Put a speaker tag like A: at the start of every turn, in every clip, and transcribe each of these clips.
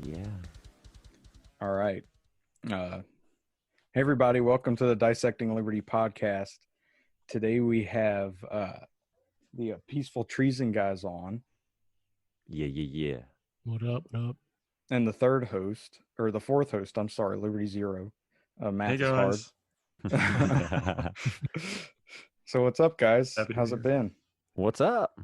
A: Yeah.
B: All right. Hey, everybody. Welcome to the Dissecting Liberty podcast. Today we have the Peaceful Treason guys on,
A: Yeah.
C: What up? What up?
B: and the fourth host, I'm sorry, Liberty Zero. Math
D: Hey
B: is hard.
D: guys.
B: So what's up, guys?
D: Happy to
B: How's
D: be
B: it
D: here.
B: been?
A: What's up?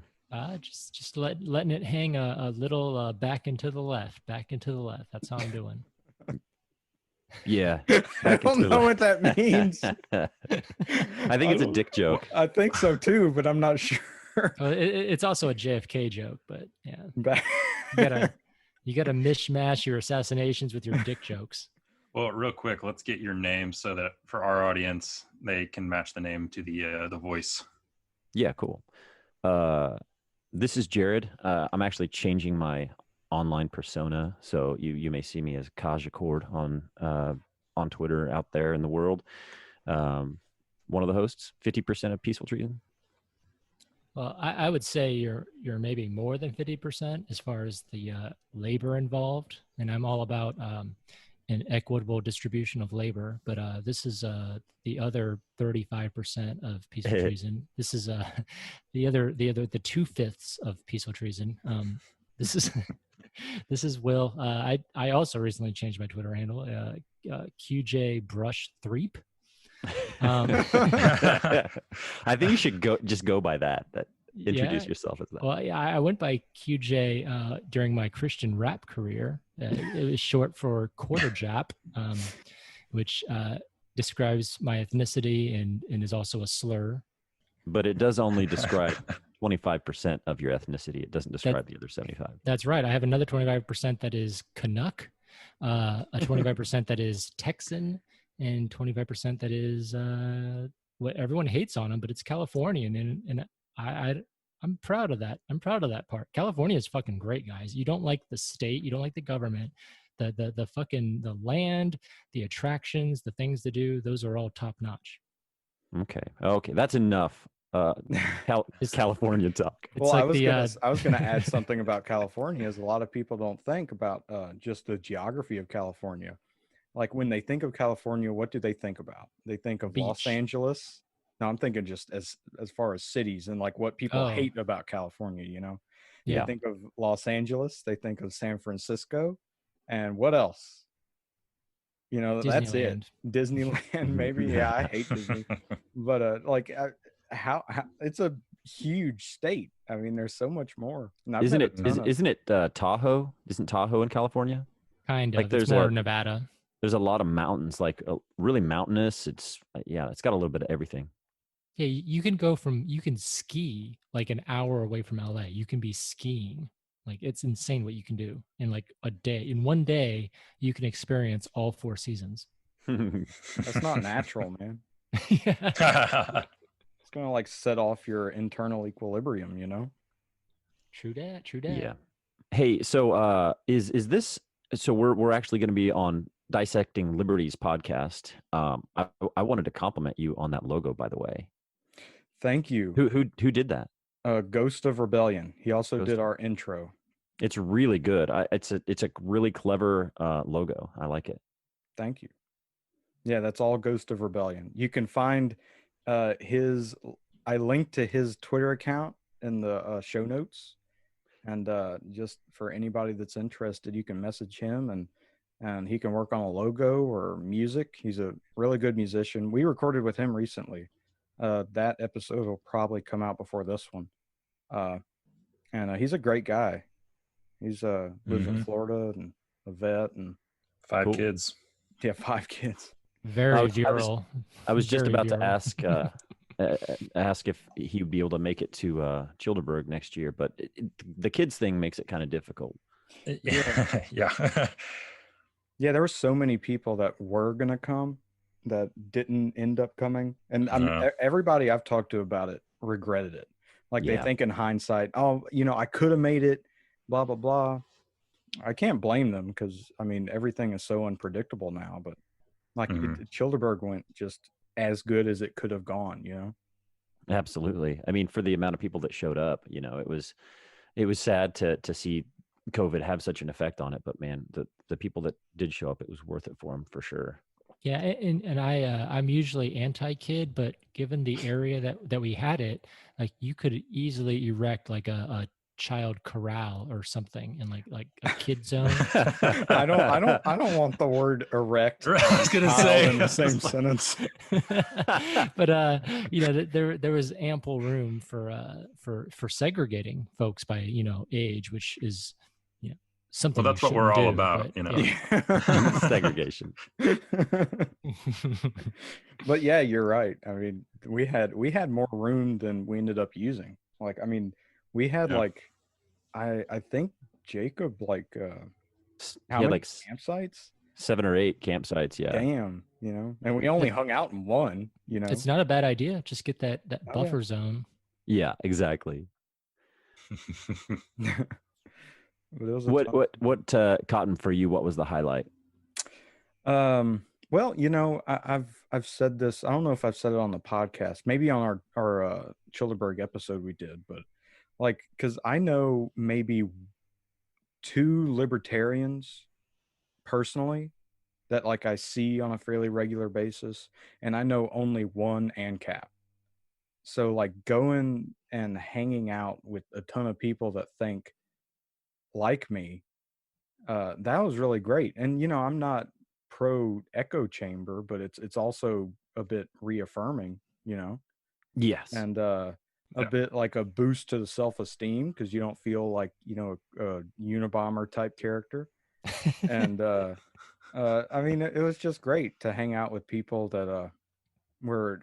C: Just letting it hang a little back into the left. That's how I'm doing.
A: Yeah.
B: I don't know what that means.
A: I think it's a dick joke.
B: I think so too, but I'm not sure.
C: Well, it's also a JFK joke, but yeah,
B: Back-
C: you gotta mishmash your assassinations with your dick jokes.
D: Well, real quick, let's get your name so that for our audience, they can match the name to the voice.
A: Yeah, cool. This is Jared. I'm actually changing my online persona, so you may see me as Kaj Accord on Twitter out there in the world. One of the hosts, 50% of Peaceful Treason.
C: Well, I would say you're maybe more than 50% as far as the labor involved, and I'm all about an equitable distribution of labor. But this is the other 35% of Peaceful Treason. This is the 2/5 of Peaceful Treason. This is this is Will. I also recently changed my Twitter handle, QJ Brush Threep.
A: I think you should go by that. Introduce yourself as that.
C: Well, yeah, I went by QJ during my Christian rap career. It was short for quarter jap, which describes my ethnicity and is also a slur.
A: But it does only describe 25% of your ethnicity. It doesn't describe the other 75.
C: That's right. I have another 25% that is Canuck, a 25% that is Texan, and 25% that is what everyone hates on them, but it's Californian, and I'm proud of that. I'm proud of that part. California is fucking great, guys. You don't like the state, you don't like the government, the fucking the land, the attractions, the things to do. Those are all top notch.
A: Okay, that's enough. California talk.
B: Well,
C: like
B: I was gonna add something about California. Is a lot of people don't think about just the geography of California. Like when they think of California, what do they think about? They think of Los
C: Beach.
B: Angeles. No, I'm thinking just as far as cities and like what people hate about California, you know?
A: Yeah.
B: They think of Los Angeles, they think of San Francisco, and what else? You know, that's it. Disneyland, maybe. Yeah, I hate Disney. But how it's a huge state. I mean, there's so much more.
A: Isn't it Tahoe? Isn't Tahoe in California?
C: Kind of.
A: Like
C: it's more of Nevada.
A: There's a lot of mountains, like really mountainous. It's got a little bit of everything.
C: Yeah, you can ski like an hour away from LA. You can be skiing. Like it's insane what you can do in like a day. In one day, you can experience all 4 seasons.
B: That's not natural, man.
C: Yeah.
B: It's gonna like set off your internal equilibrium, you know?
C: True that.
A: Yeah. Hey, so is this so we're actually gonna be on Dissecting Liberty's podcast. I wanted to compliment you on that logo, by the way.
B: Thank you.
A: Who did that?
B: Ghost of Rebellion. He also did our intro.
A: It's really good. It's a really clever logo. I like it.
B: Thank you. Yeah, that's all Ghost of Rebellion. You can find I linked to his Twitter account in the show notes. And just for anybody that's interested, you can message him and he can work on a logo or music. He's a really good musician. We recorded with him recently. That episode will probably come out before this one. And he's a great guy. He's lives in Florida and a vet and
D: 5 kids.
B: Yeah, 5 kids.
C: Very virile.
A: I was just about
C: virile.
A: to ask if he would be able to make it to Childerberg next year, but the kids thing makes it kind of difficult.
D: Yeah.
B: Yeah, there were so many people that were gonna come that didn't end up coming, and everybody I've talked to about it regretted it. Like they think in hindsight, oh, you know, I could have made it, blah blah blah. I can't blame them because I mean everything is so unpredictable now. But like Childerberg went just as good as it could have gone, you know.
A: Absolutely. I mean, for the amount of people that showed up, you know, it was sad to see COVID have such an effect on it. But man, the people that did show up, it was worth it for them for sure.
C: Yeah, and I'm usually anti-kid, but given the area that we had it, like you could easily erect like a child corral or something in like a kid zone.
B: I don't want the word erect
D: I
B: and
D: was gonna
B: child
D: say,
B: in the same sentence.
C: But there was ample room for segregating folks by age, which is something
D: well, that's
C: you
D: what we're
C: shouldn't
D: all
C: do,
D: about,
C: but
B: Yeah.
A: Segregation.
B: But yeah, you're right. I mean, we had more room than we ended up using. Like, I mean, we had
D: Yeah.
B: like I think Jacob like
A: He
B: how
A: had
B: many
A: like
B: campsites?
A: 7 or 8 campsites. Yeah.
B: Damn, and we only hung out in one,
C: It's not a bad idea. Just get that
B: Oh, yeah.
C: buffer zone.
A: Yeah, exactly.
B: But it was a tough-
A: What Cotton, for you, what was the highlight?
B: Well, I've said this. I don't know if I've said it on the podcast. Maybe on our Childerberg episode we did, but like, because I know maybe 2 libertarians personally that like I see on a fairly regular basis, and I know only one ANCAP. So like going and hanging out with a ton of people that think like me, that was really great. And I'm not pro echo chamber, but it's also a bit reaffirming,
A: Yes.
B: and a
D: Yeah.
B: bit like a boost to the self-esteem because you don't feel like a Unabomber type character. And I mean, it was just great to hang out with people that were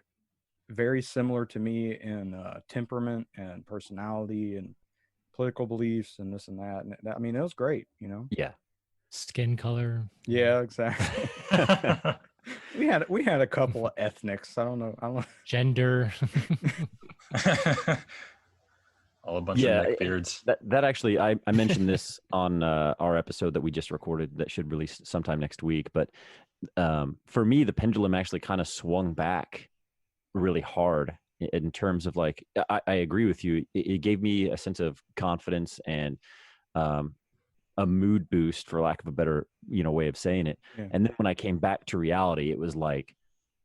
B: very similar to me in temperament and personality and political beliefs and this and that. And I mean, it was great,
A: Yeah.
C: Skin color.
B: Yeah, exactly. we had a couple of ethnics. I don't know.
C: Gender.
D: all a bunch
A: Yeah,
D: of neckbeards.
A: That actually, I mentioned this on our episode that we just recorded that should release sometime next week. But for me, the pendulum actually kind of swung back really hard in terms of like, I agree with you. It gave me a sense of confidence and a mood boost, for lack of a better way of saying it.
B: Yeah.
A: And then when I came back to reality, it was like,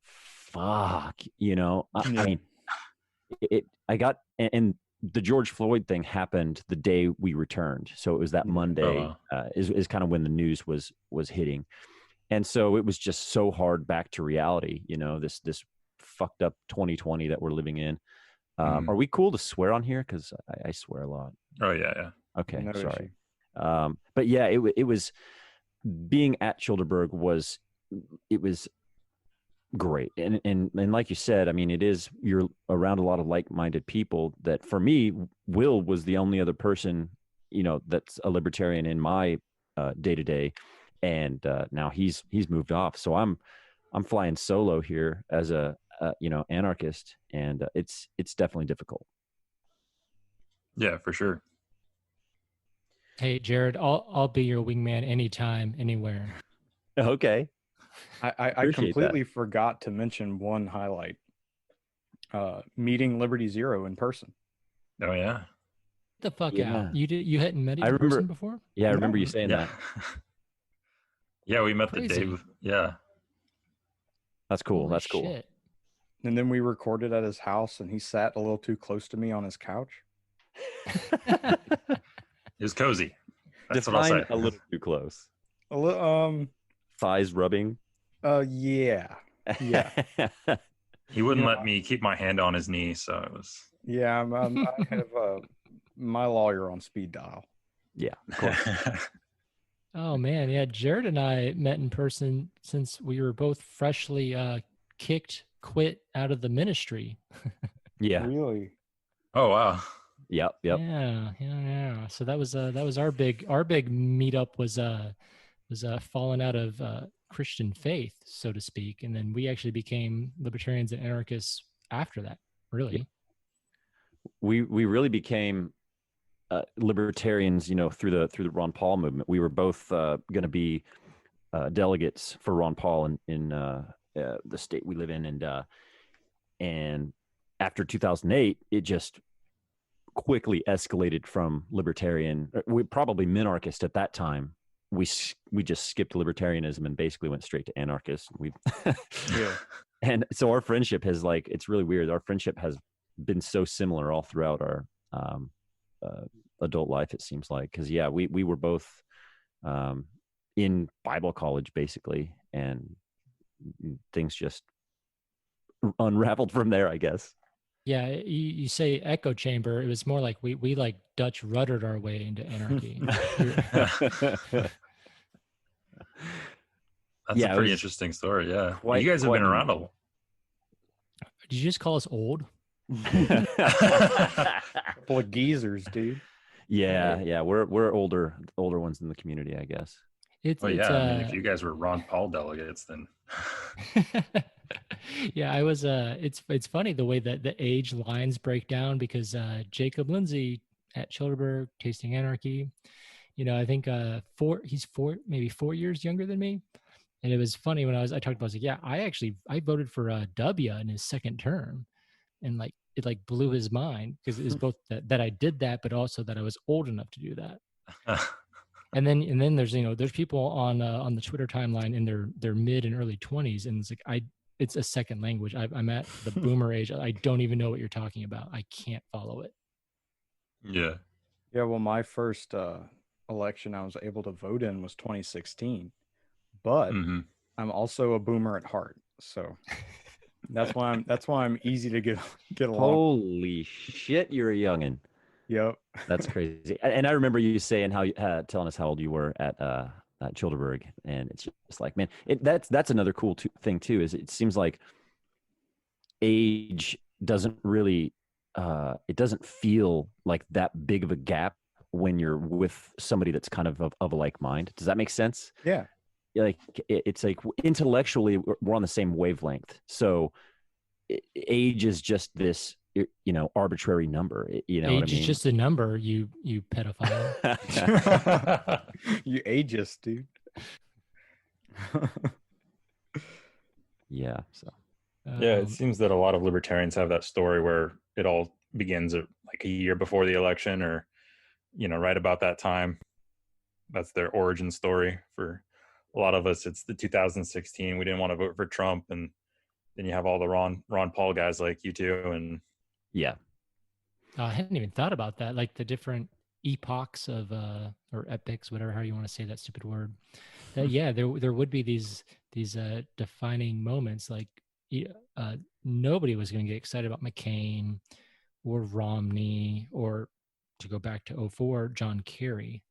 A: fuck, I mean, I got, and the George Floyd thing happened the day we returned. So it was that Monday is kind of when the news was hitting. And so it was just so hard back to reality, this fucked up 2020 that we're living in. Are we cool to swear on here? Because I swear a lot.
D: Oh yeah.
A: Okay,
B: No
A: sorry.
B: issue.
A: But yeah, it was being at Childerberg was great. And like you said, I mean, you're around a lot of like-minded people that for me, Will was the only other person, that's a libertarian in my day-to-day. And now he's moved off. So I'm flying solo here as a anarchist, and it's definitely difficult.
D: Yeah, for sure.
C: Hey, Jared, I'll be your wingman anytime, anywhere.
A: Okay.
B: I
A: Appreciate
B: completely forgot to mention one highlight. Meeting Liberty Zero in person.
D: Oh yeah.
C: Get the fuck
A: Yeah.
C: out. You hadn't met him
A: I
C: in
A: remember-
C: person before?
A: Yeah, I
B: No.
A: remember you saying
D: Yeah.
A: that.
D: Yeah, we met the
C: Crazy.
D: day. Yeah.
A: That's cool.
C: Holy
A: That's cool.
C: shit.
B: And then we recorded at his house, and he sat a little too close to me on his couch.
D: It was cozy. That's what I'll
A: Define
D: say.
A: a little too close.
B: A little,
A: Thighs rubbing.
B: yeah, Yeah.
D: He wouldn't
B: You know
D: let me keep my hand on his knee, so it was.
B: yeah. I have my lawyer on speed dial.
A: Yeah, of course.
C: Oh man, yeah. Jared and I met in person since we were both freshly quit out of the ministry.
A: Yeah.
B: Really?
D: Oh wow.
A: Yep.
C: Yeah. So that was our big meetup was falling out of Christian faith, so to speak, and then we actually became libertarians and anarchists after that. Really.
A: We really became libertarians, through the Ron Paul movement. We were both going to be delegates for Ron Paul in the state we live in, and after 2008, it just quickly escalated from libertarian, we probably minarchist at that time. We just skipped libertarianism and basically went straight to anarchist.
B: Yeah.
A: And so our friendship has like, it's really weird. Our friendship has been so similar all throughout our adult life, it seems like. Because yeah, we were both in Bible college basically, and things just unraveled from there, I guess.
C: Yeah, you say echo chamber. It was more like we like Dutch ruddered our way into anarchy.
D: That's
A: Yeah,
D: a
A: it
D: pretty
A: was
D: interesting story. Yeah.
A: quite-
D: You guys have
A: quite
D: been
A: an-
D: around a
C: Did you just call us old?
B: Couple of geezers, dude.
A: yeah, we're older ones in the community, I guess.
D: Well, yeah. I mean, if you guys were Ron Paul delegates, then
C: yeah, I was. It's funny the way that the age lines break down because Jacob Lindsay at Childerberg Tasting Anarchy, I think he's maybe 4 years younger than me, and it was funny when I talked about. I was like, yeah, I voted for W in his second term, and like it like blew his mind because it was both that I did that, but also that I was old enough to do that. And then there's people on the Twitter timeline in their mid and early 20s, and it's like it's a second language. I'm at the boomer age. I don't even know what you're talking about. I can't follow it.
D: yeah.
B: Yeah, well, my first election I was able to vote in was 2016, but
D: Hmm.
B: I'm also a boomer at heart, so that's why I'm easy to get along.
A: Holy shit, you're a youngin'.
B: Yep.
A: That's crazy. And I remember you saying how telling us how old you were at Childerberg, and it's just like, man, that's another cool thing too. Is it seems like age doesn't really it doesn't feel like that big of a gap when you're with somebody that's kind of a like mind. Does that make sense?
B: Yeah.
A: Like it's like intellectually we're on the same wavelength. So age is just this arbitrary number. You know
C: Age
A: what I mean?
C: is just a number, you pedophile.
B: You ageist, dude.
A: Yeah. So
D: Yeah, it seems that a lot of libertarians have that story where it all begins at like a year before the election or, right about that time. That's their origin story. For a lot of us, it's the 2016. We didn't want to vote for Trump. And then you have all the Ron Paul guys like you two. And
A: yeah.
C: I hadn't even thought about that, like the different epochs of or epics, whatever how you want to say that stupid word. That yeah, there would be these defining moments. Like nobody was going to get excited about McCain or Romney or, to go back to 04, John Kerry.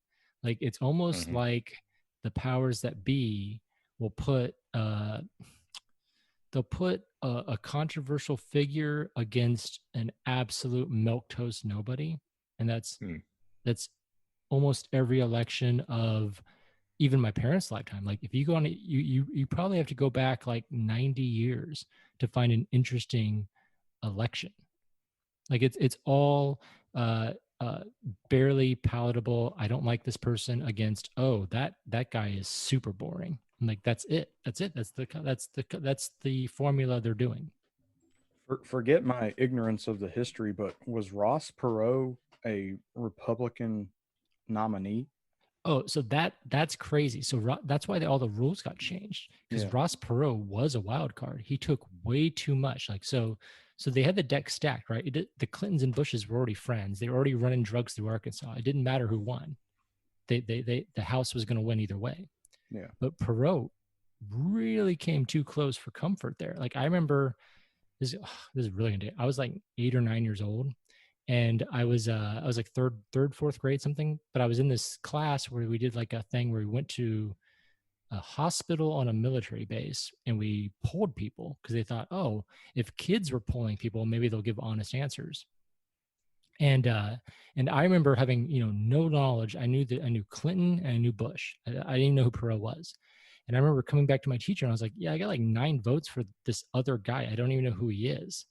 C: Like it's almost like the powers that be will put they'll put a controversial figure against an absolute milquetoast nobody, and that's almost every election of even my parents' lifetime. Like if you go on it, you probably have to go back like 90 years to find an interesting election. Like it's all barely palatable. I don't like this person against, oh, that guy is super boring. I'm like, that's it. That's the formula they're doing.
B: Forget my ignorance of the history, but was Ross Perot a Republican nominee?
C: Oh, so that's crazy. So that's why all the rules got changed, because Ross Perot was a wild card. He took way too much. Like so they had the deck stacked, right? The Clintons and Bushes were already friends. They were already running drugs through Arkansas. It didn't matter who won. The House was going to win either way.
B: Yeah.
C: But Perot really came too close for comfort there. Like I remember this is really gonna I was like 8 or 9 years old, and I was like third, fourth grade something, but I was in this class where we did like a thing where we went to a hospital on a military base and we polled people because they thought, oh, if kids were polling people, maybe they'll give honest answers. And I remember having no knowledge. I knew Clinton and I knew Bush. I didn't even know who Perot was. And I remember coming back to my teacher and I was like, yeah, I got like 9 votes for this other guy. I don't even know who he is.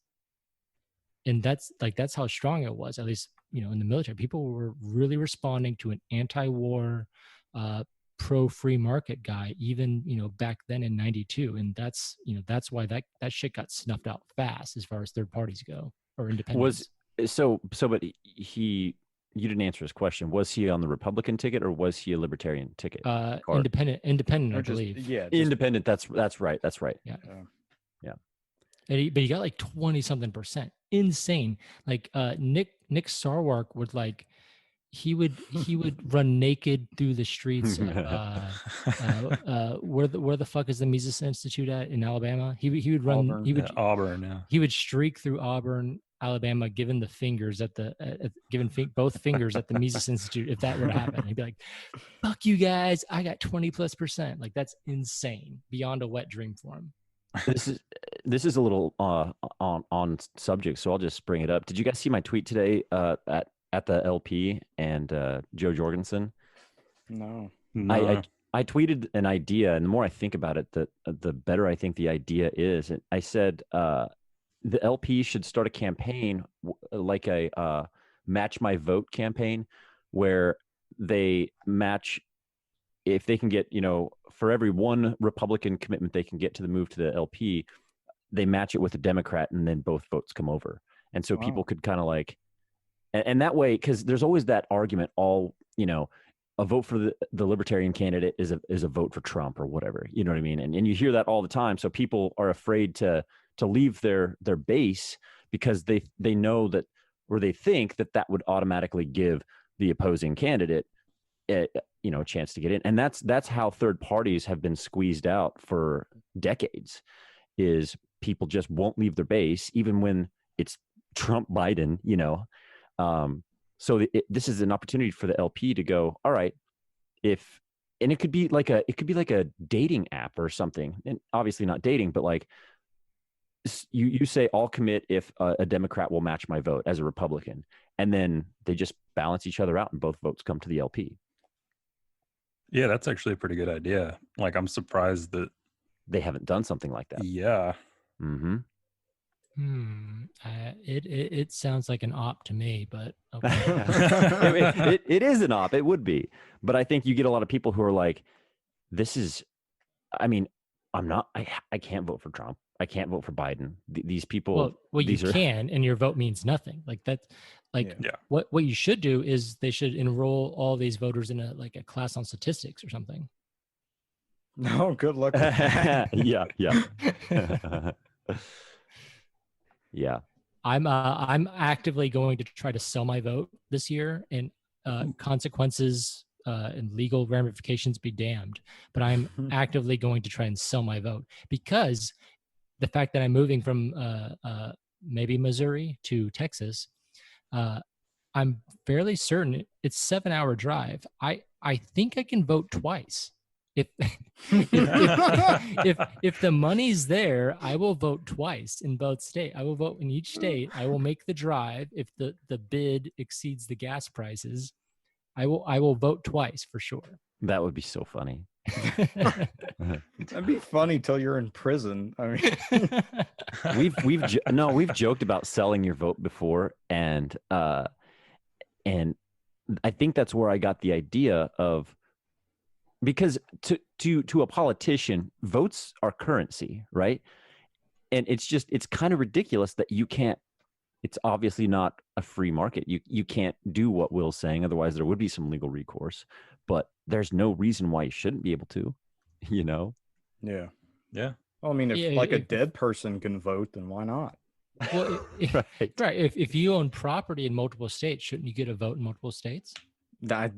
C: And that's how strong it was, at least, in the military. People were really responding to an anti-war, pro-free market guy, even, back then in 92. And that's why that shit got snuffed out fast as far as third parties go, or independents.
A: But you didn't answer his question. Was he on the Republican ticket or was he a Libertarian ticket? Card.
C: Independent,
B: Or
C: I
B: just
C: believe.
B: yeah, just
A: Independent. That's right. That's right.
C: Yeah.
A: Yeah.
C: But he got like 20-something%. Insane. Like Nick Sarwark would like he would run naked through the streets of where the fuck is the Mises Institute in Alabama? He would run
B: Auburn.
D: Auburn. Yeah.
C: he would streak through Auburn, Alabama, giving the fingers at the both fingers at the Mises Institute. If that were to happen, he'd be like, "Fuck you guys! I got 20+%." Like that's insane, beyond a wet dream for him.
A: This is a little on subject, so I'll just bring it up. Did you guys see my tweet today at the LP and Joe Jorgensen?
B: No.
A: I tweeted an idea, and the more I think about it, the better I think the idea is. And I said the LP should start a campaign like a match my vote campaign, where they match if they can get, for every one Republican commitment they can get to the move to the LP, they match it with a Democrat, and then both votes come over. And so people could kind of like, and that way, because there's always that argument, a vote for the Libertarian candidate is a vote for Trump or whatever, you know what I mean? And you hear that all the time. So people are afraid to leave their base because they know that, or they think that would automatically give the opposing candidate a chance to get in. And that's how third parties have been squeezed out for decades, is people just won't leave their base even when it's Trump Biden, so this is an opportunity for the LP to go, all right, and it could be like a dating app or something, and obviously not dating, but like you say I'll commit if a Democrat will match my vote as a Republican, and then they just balance each other out and both votes come to the LP.
D: Yeah, that's actually a pretty good idea. Like, I'm surprised that
A: they haven't done something like that.
D: Yeah.
A: Mm-hmm.
C: It sounds like an op to me, but okay.
A: it is an op. It would be, but I think you get a lot of people who are like, "This is, I mean, I can't vote for Trump. I can't vote for Biden. These people,
C: well, you can, and your vote means nothing. Like that, like what you should do is they should enroll all these voters in a class on statistics or something.
B: No, good luck.
A: Yeah. Yeah.
C: I'm actively going to try to sell my vote this year, and consequences and legal ramifications be damned. But I'm actively going to try and sell my vote, because the fact that I'm moving from maybe Missouri to Texas, I'm fairly certain it's 7-hour drive. I think I can vote twice. If the money's there, I will vote twice in both states. I will vote in each state. I will make the drive. If the bid exceeds the gas prices, I will vote twice for sure.
A: That would be so funny.
B: That'd be funny till you're in prison. I
A: mean, we've joked about selling your vote before, and I think that's where I got the idea of. Because to a politician, votes are currency, right? And it's kind of ridiculous that you can't. It's obviously not a free market. You can't do what Will's saying, otherwise there would be some legal recourse. But there's no reason why you shouldn't be able to,
B: Yeah.
D: Yeah.
B: Well, I mean, if a dead person can vote, then why not?
C: Well, right. If you own property in multiple states, shouldn't you get a vote in multiple states?
B: I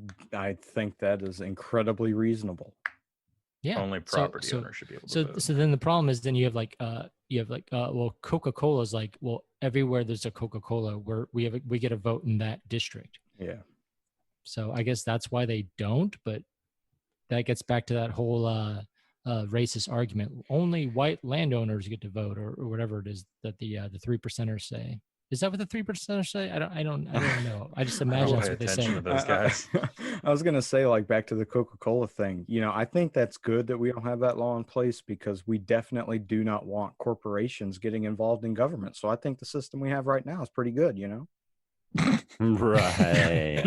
B: think that is incredibly reasonable.
C: Yeah.
D: Only property owners should be able to vote.
C: So then the problem is, then you have Coca-Cola's like, well, everywhere there's a Coca-Cola, we get a vote in that district.
B: Yeah.
C: So I guess that's why they don't, but that gets back to that whole racist argument. Only white landowners get to vote, or whatever it is that the 3%ers say. Is that what the 3%ers say? I don't know. I just imagine that's what they say.
D: To those guys.
B: I was gonna say, like, back to the Coca-Cola thing. I think that's good that we don't have that law in place, because we definitely do not want corporations getting involved in government. So I think the system we have right now is pretty good.
A: Right.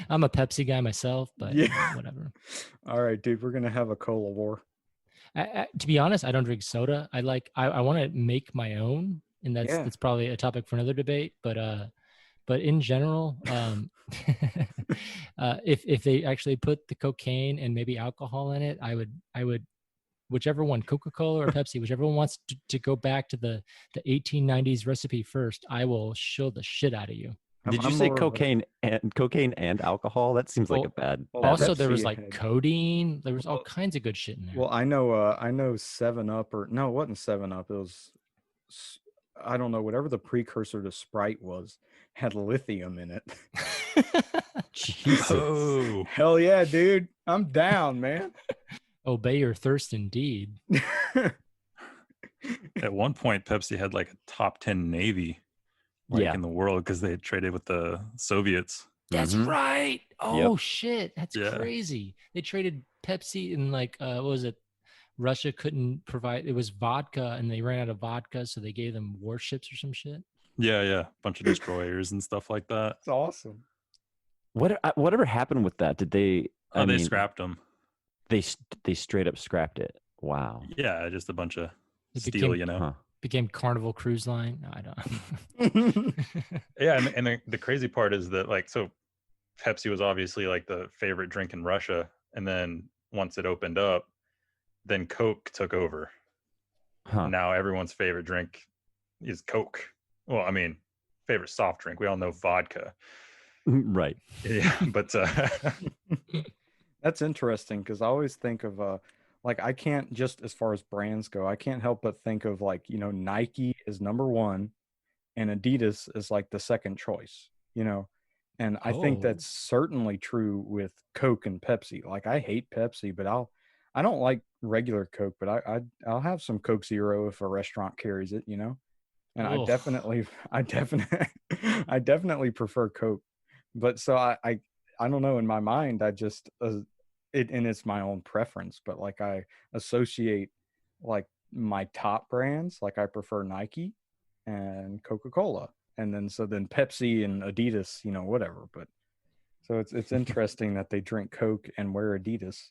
C: I'm a Pepsi guy myself, but whatever.
B: All right, dude, we're gonna have a cola war.
C: To be honest, I don't drink soda. I want to make my own, and that's
B: Yeah.
C: that's probably a topic for another debate. But in general, if they actually put the cocaine and maybe alcohol in it, I would whichever one, Coca-Cola or Pepsi, whichever one wants to go back to the 1890s recipe first, I will shill the shit out of you.
A: Did you
B: I'm
A: say
B: more of a-
A: cocaine and alcohol? That seems like
C: Well,
A: a bad
B: well,
C: Also,
A: mix.
C: there was
B: Pepsi
C: like
B: had-
C: codeine. There was all
B: Well-
C: kinds of good shit in there.
B: Well, I know 7 Up, or no, it wasn't 7 Up. It was I don't know, whatever the precursor to Sprite was, had lithium in it.
A: Jesus.
D: Oh,
B: Hell yeah, dude. I'm down, man.
C: Obey your thirst indeed.
D: at one point, Pepsi had like a top 10 Navy, like
A: Yeah.
D: in the world, because they had traded with the Soviets.
C: That's
A: Mhm.
C: right. Oh shit, that's
D: Yeah.
C: crazy. They traded Pepsi and like what was it? Russia couldn't provide. It was vodka, and they ran out of vodka, so they gave them warships or some shit.
D: Yeah, bunch of destroyers and stuff like that.
B: It's awesome.
A: Whatever happened with that? Did they?
D: Oh,
A: I
D: they
A: mean,
D: scrapped them.
A: they straight up scrapped it. Wow.
D: Yeah, just a bunch of
C: It
D: steel,
C: became-
D: you know.
A: Huh.
C: Became Carnival Cruise Line. No, I don't.
D: Yeah, and the crazy part is that, like, so Pepsi was obviously like the favorite drink in Russia, and then once it opened up, then Coke took over.
A: Huh.
D: Now everyone's favorite drink is Coke. Well, I mean, favorite soft drink. We all know vodka.
A: Right.
D: Yeah, but
B: That's interesting because I always think of like I can't, just as far as brands go, I can't help but think of, like, Nike is number one and Adidas is like the second choice, and I think
C: Oh.
B: that's certainly true with Coke and Pepsi. Like, I hate Pepsi, but I don't like regular Coke, but I'll have some Coke Zero if a restaurant carries it, and I
C: Ugh.
B: definitely I definitely prefer Coke. But so I don't know, in my mind I just and it's my own preference, but like I associate like my top brands, like I prefer Nike and Coca-Cola, and then Pepsi and Adidas, whatever. But so it's interesting that they drink Coke and wear Adidas,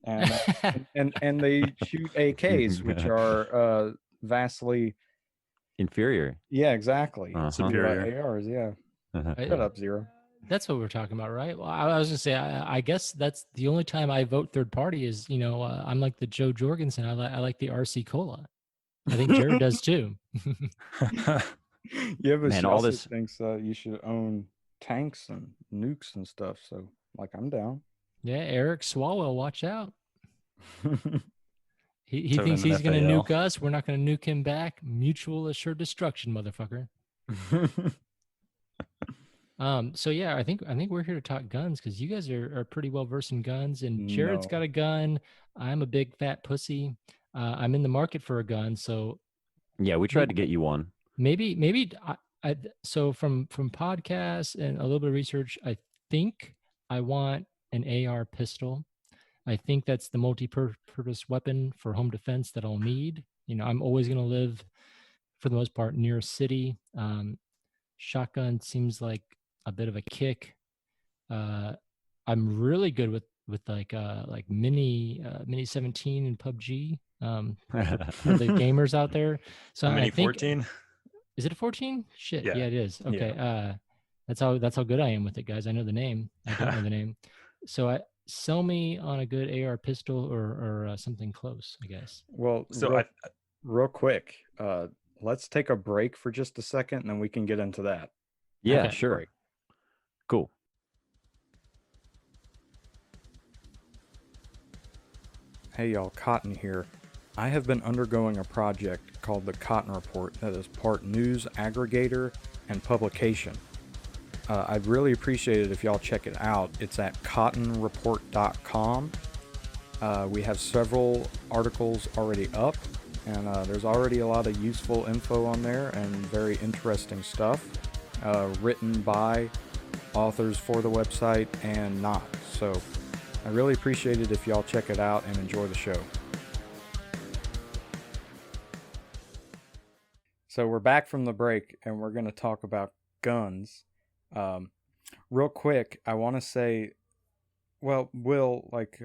B: and and they shoot AKs, which are vastly,
A: Inferior.
B: yeah, exactly,
A: Uh-huh.
D: Superior.
B: ARs, yeah.
A: Uh-huh.
C: I-
B: Shut up, Zero.
C: That's what we're talking about, right? Well, I was gonna say, I guess that's the only time I vote third party is, I'm like the Joe Jorgensen. I like the RC Cola. I think Jared does too.
B: Yeah, but
A: Man,
B: she
A: all
B: also
A: this-
B: thinks you should own tanks and nukes and stuff. So, like, I'm down.
C: Yeah, Eric Swalwell, watch out. He
D: Totem
C: thinks
D: and
C: he's gonna
D: FAL.
C: nuke us. We're not gonna nuke him back. Mutual assured destruction, motherfucker. So yeah, I think we're here to talk guns because you guys are pretty well versed in guns, and Jared's
B: No.
C: got a gun. I'm a big fat pussy. I'm in the market for a gun, so
A: Yeah, we tried to get you one.
C: maybe so from podcasts and a little bit of research, I think I want an AR pistol. I think that's the multi-purpose weapon for home defense that I'll need. I'm always going to live, for the most part, near a city. Shotgun seems like a bit of a kick. I'm really good with like mini 17 and PUBG. For the gamers out there. So
D: Mini
C: I think
D: 14.
C: is it a 14? Shit,
D: Yeah.
C: yeah, it is. Okay. That's how good I am with it, guys. I know the name. I don't know the name. So sell me on a good AR pistol or something close, I guess.
B: Well,
D: So
B: real quick, let's take a break for just a second, and then we can get into that.
A: Yeah,
C: Okay.
A: sure.
B: Break.
A: Cool.
B: Hey y'all, Cotton here. I have been undergoing a project called the Cotton Report that is part news aggregator and publication. I'd really appreciate it if y'all check it out. It's at cottonreport.com. We have several articles already up, and there's already a lot of useful info on there and very interesting stuff written by authors for the website and not. So I really appreciate it if y'all check it out and enjoy the show. So we're back from the break, and we're going to talk about guns. Real quick, I want to say, well, Will, like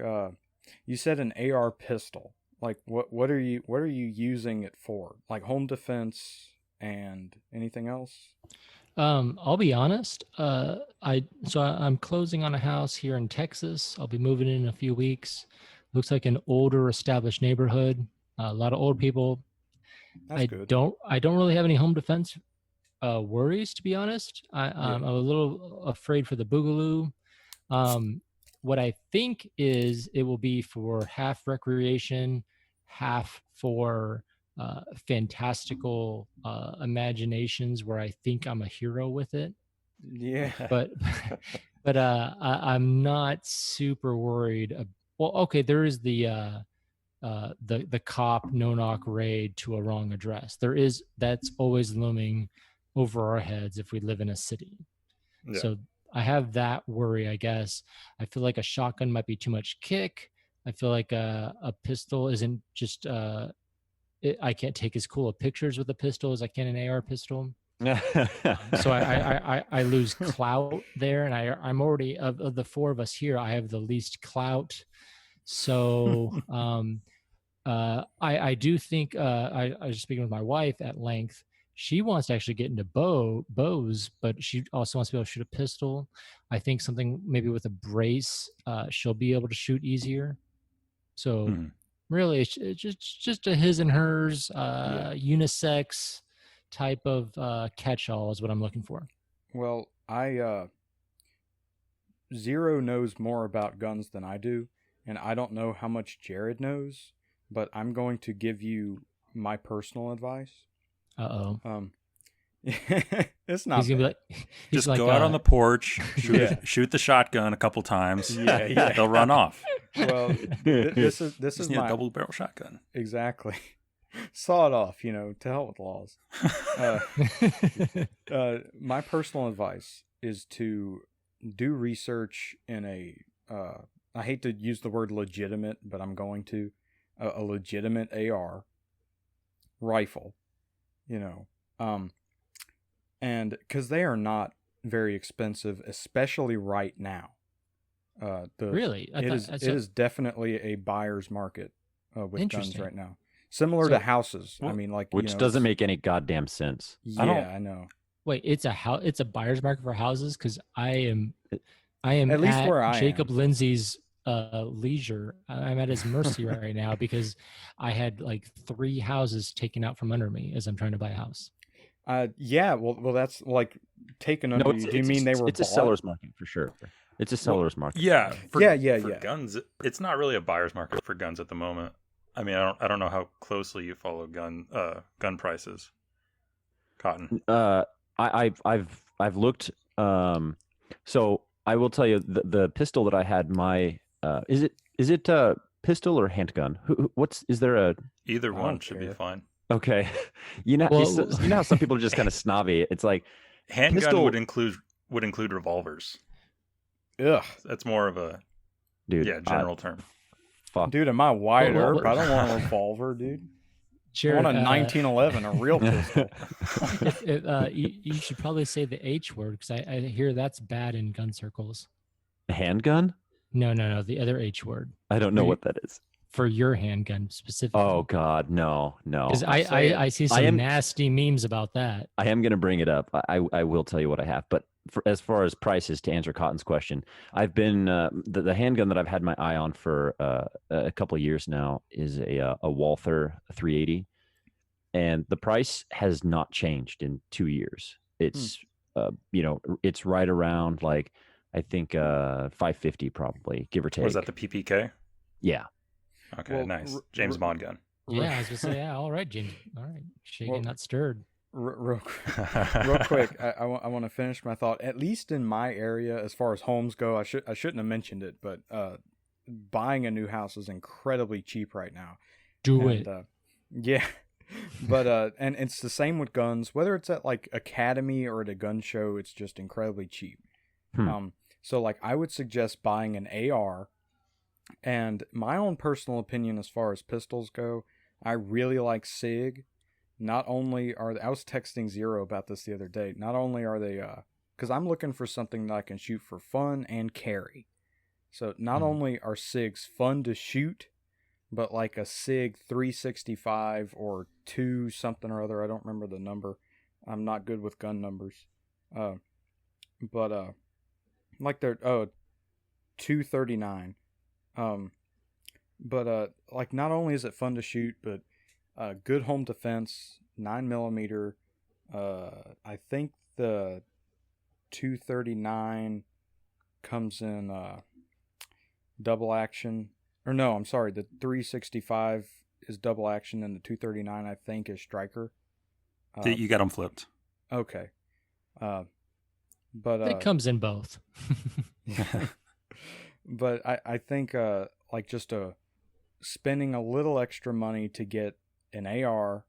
B: you said, an AR pistol. Like, what are you using it for? Like home defense, And anything else?
C: I'll be honest. I'm closing on a house here in Texas. I'll be moving in a few weeks. Looks like an older, established neighborhood. A lot of old people.
B: That's good.
C: I don't really have any home defense worries, to be honest. I'm a little afraid for the boogaloo. What I think is it will be for half recreation, half for fantastical imaginations where I think I'm a hero with it.
B: Yeah.
C: But I'm not super worried. Well, okay, there is the cop no knock raid to a wrong address. That's always looming over our heads if we live in a city.
D: Yeah.
C: So I have that worry, I guess. I feel like a shotgun might be too much kick. I feel like a pistol isn't just I can't take as cool of pictures with a pistol as I can an AR pistol. So I lose clout there, and I'm already of the four of us here, I have the least clout. So I do think I was speaking with my wife at length. She wants to actually get into bows, but she also wants to be able to shoot a pistol. I think something maybe with a brace, she'll be able to shoot easier. So really, it's just a his and hers unisex type of catch-all is what I'm looking for.
B: Well, Zero knows more about guns than I do, and I don't know how much Jared knows, but I'm going to give you my personal advice. It's not.
C: He's gonna be like,
E: just like, go out on the porch, shoot the shotgun a couple times. Yeah, they'll run off.
B: Well, this is
E: my double barrel shotgun.
B: Exactly. Saw it off, to hell with laws. My personal advice is to do research in I hate to use the word legitimate, but I'm going to, a legitimate AR rifle, and because they are not very expensive, especially right now.
C: Really?
B: It is definitely a buyer's market with guns right now. Similar to houses.
A: Well,
B: I mean,
A: which doesn't make any goddamn sense.
B: Yeah, I know.
C: Wait, it's a buyer's market for houses? Because I am
B: at least where I
C: Jacob
B: am.
C: Lindsay's leisure. I'm at his mercy right now because I had like 3 houses taken out from under me as I'm trying to buy a house.
B: Yeah, well, that's like taken under you. Do you mean they were?
A: It's a seller's market for sure. It's a seller's market.
D: Yeah,
B: for
D: guns, it's not really a buyer's market for guns at the moment. I mean, I don't know how closely you follow gun prices. Cotton.
A: I've looked. So I will tell you the pistol that I had. Is it a pistol or handgun? Is there a?
D: Either one should be fine.
A: Okay, you know how some people are just kind of snobby. It's like
D: handgun
A: pistol
D: would include revolvers.
B: Ugh,
D: that's more of a general term.
B: Fuck, dude, am I wide Earp? I don't want a revolver, dude.
C: Jared,
B: I want a 1911, a real pistol.
C: You should probably say the H word because I hear that's bad in gun circles.
A: A handgun?
C: No, the other H word.
A: I don't know what that is.
C: For your handgun specifically.
A: Oh God, no.
C: Because I see some nasty memes about that.
A: I am going to bring it up. I will tell you what I have, but as far as prices, to answer Cotton's question, I've been the handgun that I've had my eye on for a couple of years now is a Walther 380, and the price has not changed in 2 years. It's it's right around like I think $550 probably, give or take.
D: Was that the PPK?
A: Yeah.
D: Okay, well, nice. James Bond gun.
C: Yeah, I was gonna say, yeah, all right, James. All right, shaken, not stirred.
B: Real quick, I want to finish my thought. At least in my area, as far as homes go, I shouldn't have mentioned it, but buying a new house is incredibly cheap right now.
C: Do it.
B: Yeah, but and it's the same with guns. Whether it's at like Academy or at a gun show, it's just incredibly cheap. So like I would suggest buying an AR. And my own personal opinion as far as pistols go, I really like SIG. Not only I was texting Zero about this the other day. Not only are they, because I'm looking for something that I can shoot for fun and carry. So not only are SIGs fun to shoot, but like a SIG 365 or 2 something or other, I don't remember the number. I'm not good with gun numbers. But like they're 239. But like not only is it fun to shoot, but good home defense, 9mm. I think the 239 comes in double action. Or no, I'm sorry, the 365 is double action, and the 239 I think is striker.
E: You got them flipped.
B: Okay. But
C: it comes in both.
B: But I think like just spending a little extra money to get an AR,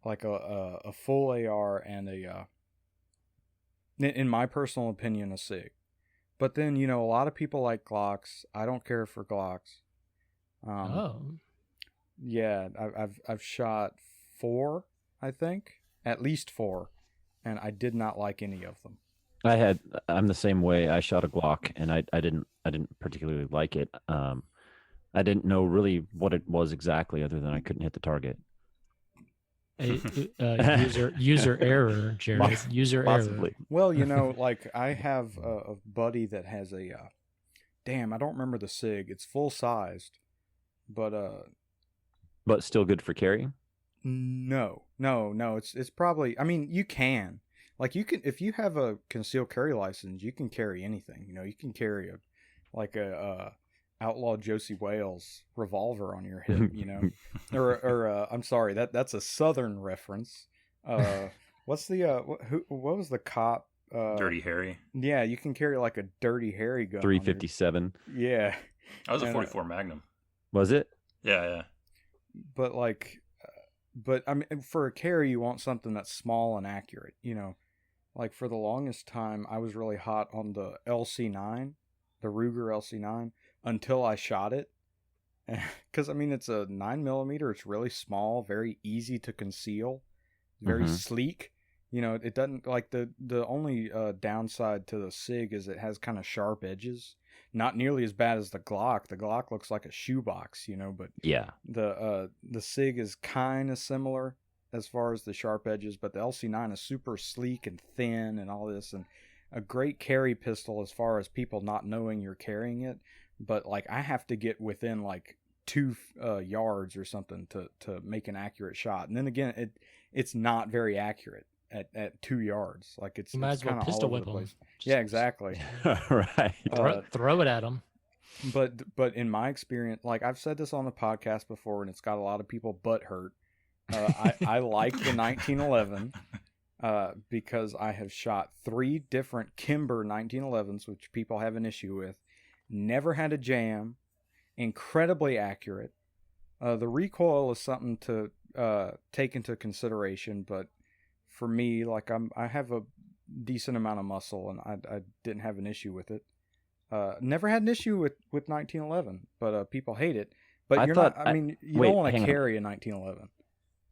B: like a full AR, and in my personal opinion, a SIG. But then, you know, a lot of people like Glocks. I don't care for Glocks. Yeah, I've shot 4, I think, at least 4, and I did not like any of them.
A: I'm the same way. I shot a Glock, and I didn't particularly like it. I didn't know really what it was exactly, other than I couldn't hit the target.
C: User error, Jared. User
A: Possibly.
C: error.
B: Well, you know, like I have a buddy that has a damn, I don't remember the SIG. It's full sized, but
A: still good for carrying.
B: no. It's probably. I mean, you can. Like you can, if you have a concealed carry license, you can carry anything. You know, you can carry a outlaw Josie Wales revolver on your hip. You know, or I'm sorry, that's a Southern reference. What's the what was the cop?
D: Dirty Harry.
B: Yeah, you can carry like a Dirty Harry gun.
A: 357.
B: Yeah,
D: that was a 44 Magnum.
A: Was it?
D: Yeah.
B: But like, but I mean, for a carry, you want something that's small and accurate. You know. Like, for the longest time, I was really hot on the LC9, the Ruger LC9, until I shot it. Because, I mean, it's a 9mm. It's really small, very easy to conceal, very sleek. You know, it doesn't, like, the only downside to the SIG is it has kind of sharp edges. Not nearly as bad as the Glock. The Glock looks like a shoebox, you know, but
A: yeah,
B: the SIG is kind of similar as far as the sharp edges, but the LC9 is super sleek and thin and all this, and a great carry pistol as far as people not knowing you're carrying it. But like I have to get within like 2 yards or something to make an accurate shot, and then again it's not very accurate at 2 yards. Like it's
C: you might as well pistol whip them.
B: Yeah, exactly.
A: Right.
C: Throw it at them.
B: But in my experience, like I've said this on the podcast before, and it's got a lot of people butt hurt. I like the 1911 because I have shot 3 different Kimber 1911s, which people have an issue with. Never had a jam. Incredibly accurate. The recoil is something to take into consideration, but for me, like I have a decent amount of muscle, and I didn't have an issue with it. Never had an issue with 1911, but people hate it. But you don't want to carry a 1911.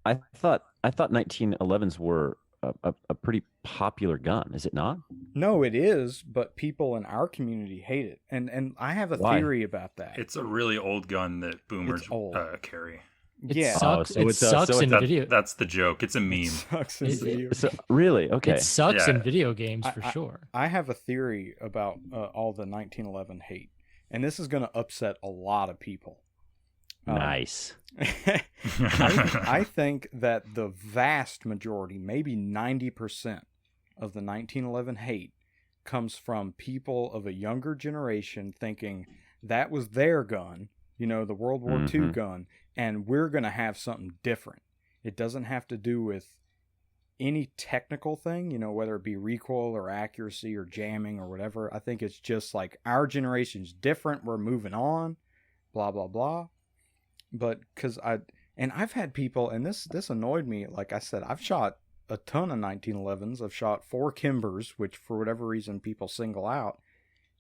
A: I thought 1911s were a pretty popular gun. Is it not?
B: No, it is, but people in our community hate it, and I have a theory about that.
D: It's a really old gun that boomers carry.
C: It sucks in video.
D: That's the joke. It's a meme.
B: It sucks in video.
A: Really? Okay.
C: It sucks in video games for sure.
B: I have a theory about all the 1911 hate, and this is going to upset a lot of people.
A: Nice.
B: I think that the vast majority, maybe 90% of the 1911 hate comes from people of a younger generation thinking that was their gun, you know, the World War II gun, and we're going to have something different. It doesn't have to do with any technical thing, you know, whether it be recoil or accuracy or jamming or whatever. I think it's just like our generation's different. We're moving on, blah, blah, blah. But because I've had people, and this annoyed me. Like I said, I've shot a ton of 1911s. I've shot 4 Kimbers, which for whatever reason people single out.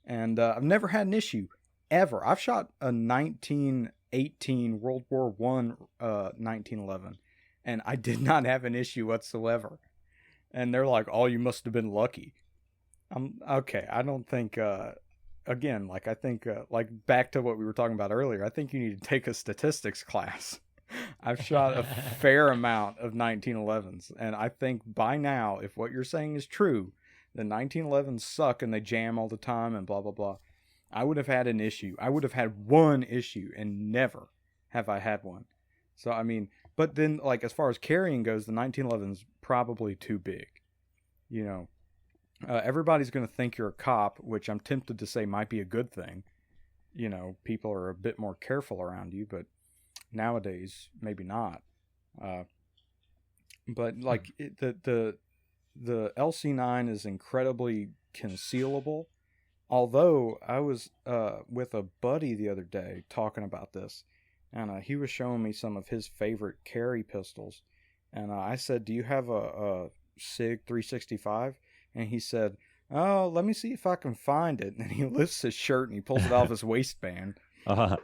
B: And I've never had an issue ever. I've shot a 1918 World War I 1911, and I did not have an issue whatsoever. And they're like, "Oh, you must have been lucky." I'm okay. I don't think. Again, like I think, like back to what we were talking about earlier, I think you need to take a statistics class. I've shot a fair amount of 1911s, and I think by now, if what you're saying is true, the 1911s suck and they jam all the time and blah blah blah, I would have had an issue. I would have had one issue, and never have I had one. So I mean, but then like as far as carrying goes, the 1911's probably too big. You know, everybody's going to think you're a cop, which I'm tempted to say might be a good thing. You know, people are a bit more careful around you, but nowadays maybe not. But like the LC9 is incredibly concealable. Although I was with a buddy the other day talking about this, and he was showing me some of his favorite carry pistols, and I said, "Do you have a SIG 365?" And he said, "Oh, let me see if I can find it." And he lifts his shirt and he pulls it off his waistband. And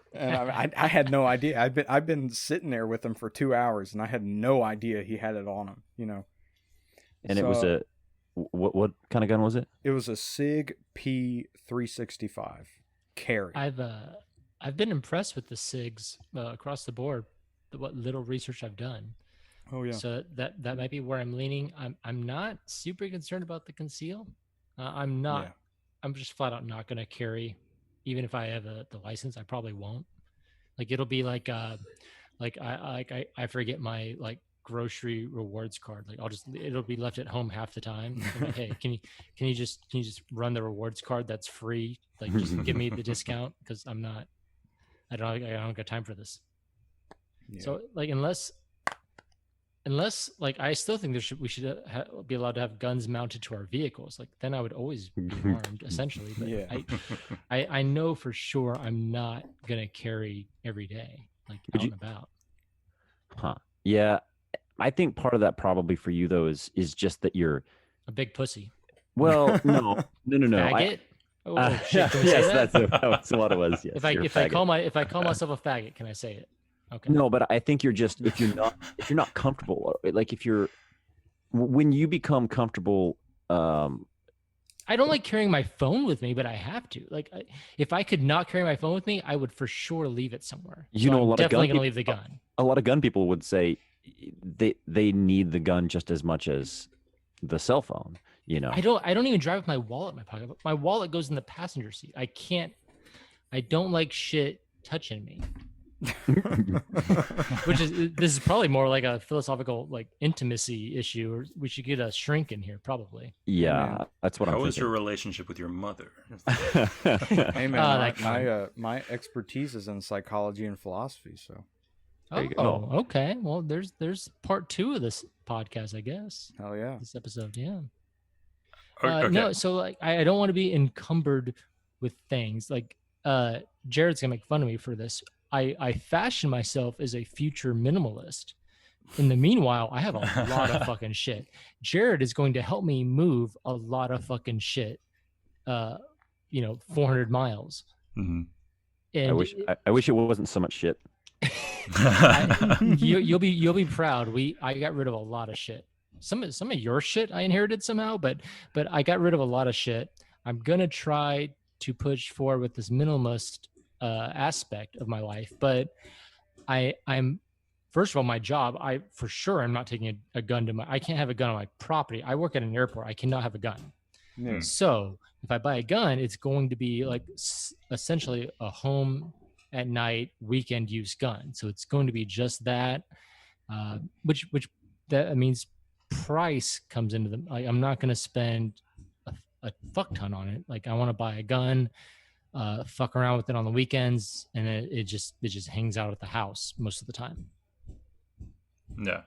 B: I had no idea. I've been sitting there with him for 2 hours, and I had no idea he had it on him. You know.
A: And so, it was a what kind of gun was it?
B: It was a SIG P365 carry.
C: I've been impressed with the SIGs across the board. What little research I've done.
B: Oh yeah.
C: So that might be where I'm leaning. I'm not super concerned about the conceal. I'm not. Yeah. I'm just flat out not going to carry, even if I have the license. I probably won't. Like it'll be like I forget my like grocery rewards card. Like it'll be left at home half the time. I'm like, hey, can you just run the rewards card that's free? Like just give me the discount because I don't got time for this. Yeah. So like unless like I still think we should be allowed to have guns mounted to our vehicles. Like then I would always be armed essentially. But yeah. I know for sure I'm not gonna carry every day like out and about.
A: Huh? Yeah, I think part of that probably for you though is just that you're
C: a big pussy.
A: Well, no.
C: Faggot?
A: Yes, that's what it was. Yes,
C: if I call myself a faggot, can I say it? Okay.
A: No, but I think you're just if you're not comfortable, like when you become comfortable.
C: I don't like carrying my phone with me, but I have to. Like, if I could not carry my phone with me, I would for sure leave it somewhere.
A: You know,
C: I'm definitely gonna leave the gun.
A: A lot of gun people would say they need the gun just as much as the cell phone. You know,
C: I don't even drive with my wallet in my pocket. My wallet goes in the passenger seat. I don't like shit touching me. This is probably more like a philosophical like intimacy issue, or we should get a shrink in here probably.
A: Yeah, that's what I'm thinking.
E: How is your relationship with your mother?
B: Hey man, my expertise is in psychology and philosophy, so
C: okay. Well, there's part 2 of this podcast, I guess.
B: Hell yeah.
C: This episode, yeah.
E: Okay.
C: No, so like I don't want to be encumbered with things. Like Jared's gonna make fun of me for this. I fashion myself as a future minimalist. In the meanwhile, I have a lot of fucking shit. Jared is going to help me move a lot of fucking shit. 400 miles.
A: Mm-hmm. And I wish it wasn't so much shit.
C: You'll be proud. I got rid of a lot of shit. Some of your shit I inherited somehow, but I got rid of a lot of shit. I'm gonna try to push forward with this minimalist aspect of my life, but I'm first of all, my job, I for sure am not taking a gun I can't have a gun on my property. I work at an airport. I cannot have a gun. So if I buy a gun, it's going to be like essentially a home at night weekend use gun. So it's going to be just that, which that means price comes into them. I'm not going to spend a fuck ton on it. Like I want to buy a gun, fuck around with it on the weekends, and it just hangs out at the house most of the time.
E: Yeah.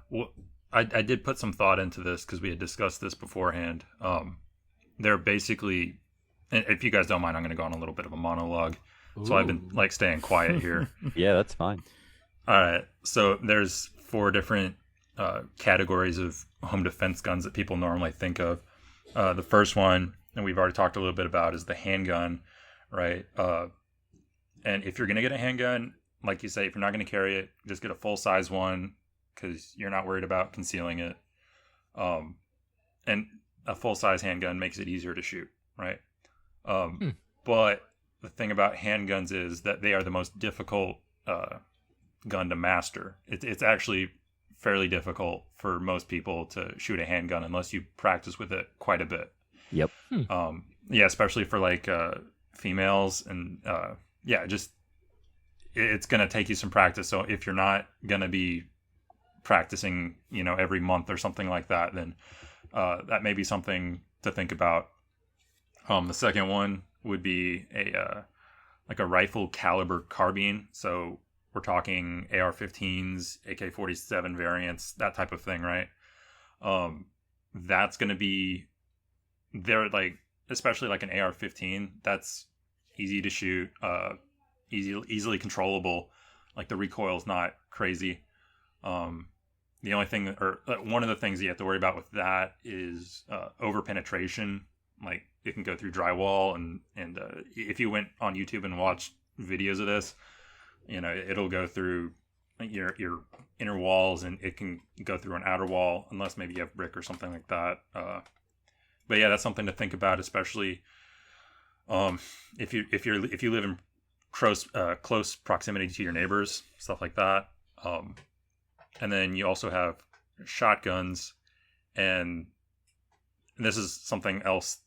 E: Well, I did put some thought into this because we had discussed this beforehand. They're basically, and if you guys don't mind, I'm going to go on a little bit of a monologue. Ooh. So I've been like staying quiet here.
A: Yeah, that's fine.
E: All right. So there's 4 different categories of home defense guns that people normally think of. The first one, and we've already talked a little bit about, is the handgun, right? And if you're going to get a handgun, like you say, if you're not going to carry it, just get a full-size one because you're not worried about concealing it. And a full-size handgun makes it easier to shoot, right? But the thing about handguns is that they are the most difficult gun to master. It's actually fairly difficult for most people to shoot a handgun unless you practice with it quite a bit.
A: Yep.
E: Yeah, especially for like females, and just it's gonna take you some practice. So if you're not gonna be practicing, every month or something like that, then that may be something to think about. The second one would be a rifle caliber carbine. So we're talking AR-15s, AK-47 variants, that type of thing, right? That's going to be there, like, especially like an AR-15. That's easy to shoot, easily controllable. Like the recoil is not crazy. The only thing, or one of the things you have to worry about with that is over penetration. Like it can go through drywall, and if you went on YouTube and watched videos of this, it'll go through your inner walls, and it can go through an outer wall unless maybe you have brick or something like that. But yeah, that's something to think about, especially if you live in close proximity to your neighbors, stuff like that. And then you also have shotguns, and this is something else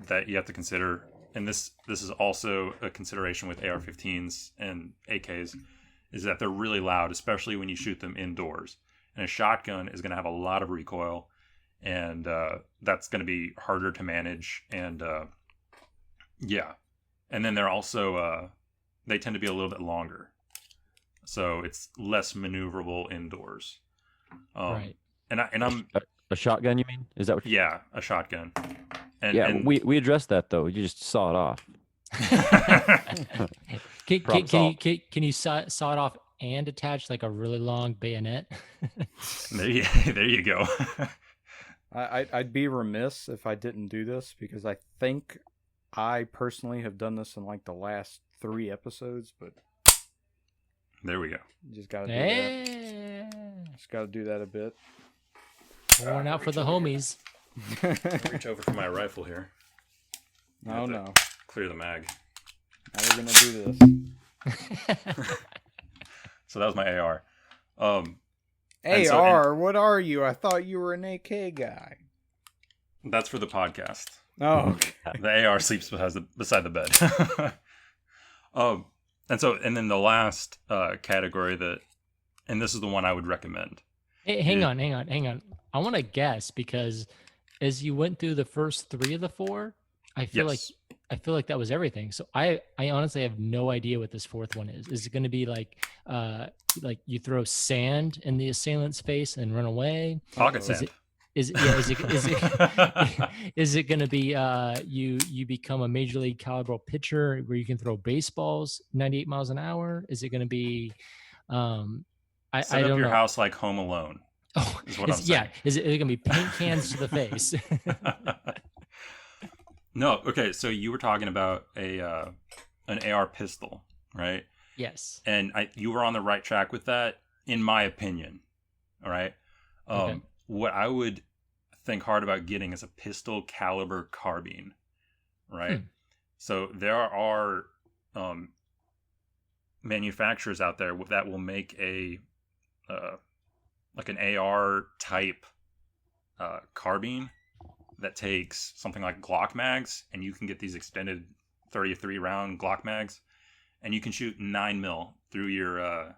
E: that you have to consider. And this is also a consideration with AR-15s and AKs, is that they're really loud, especially when you shoot them indoors. And a shotgun is going to have a lot of recoil, and that's going to be harder to manage. And and then they're also they tend to be a little bit longer, so it's less maneuverable indoors.
C: Right.
E: And I'm
A: A shotgun, you mean? Is that what?
E: yeah, a shotgun. And
A: We addressed that though. You just saw it off.
C: Can you saw it off and attach like a really long bayonet?
E: there you go.
B: I'd be remiss if I didn't do this, because I think I personally have done this in like the last 3 episodes, but
E: there we go.
B: you just gotta do that. Just gotta do that a bit.
C: Pouring out for the homies.
E: Reach over for my rifle here.
B: Oh no.
E: Clear the mag.
B: Now we're gonna do this.
E: So that was my AR.
B: AR, what are you? I thought you were an AK guy.
E: That's for the podcast.
B: Oh, okay.
E: The AR sleeps beside the bed. And then the last category and this is the one I would recommend.
C: Hey, hang on. I want to guess, because as you went through the first 3 of the 4, I feel like that was everything. So I honestly have no idea what this 4th one is. Is it going to be like you throw sand in the assailant's face and run away?
E: Pocket sand.
C: Is it going to be you become a major league caliber pitcher where you can throw baseballs 98 miles an hour? Is it going to be
E: Set up your house like Home Alone.
C: Oh,
E: is what I'm saying.
C: Yeah. Is it going to be paint cans to the face?
E: No. Okay. So you were talking about an AR pistol, right?
C: Yes.
E: And you were on the right track with that, in my opinion. All right.
C: Okay.
E: What I would think hard about getting is a pistol caliber carbine, right? So there are manufacturers out there that will make like an AR type carbine that takes something like Glock mags, and you can get these extended 33 round Glock mags, and you can shoot 9mm through your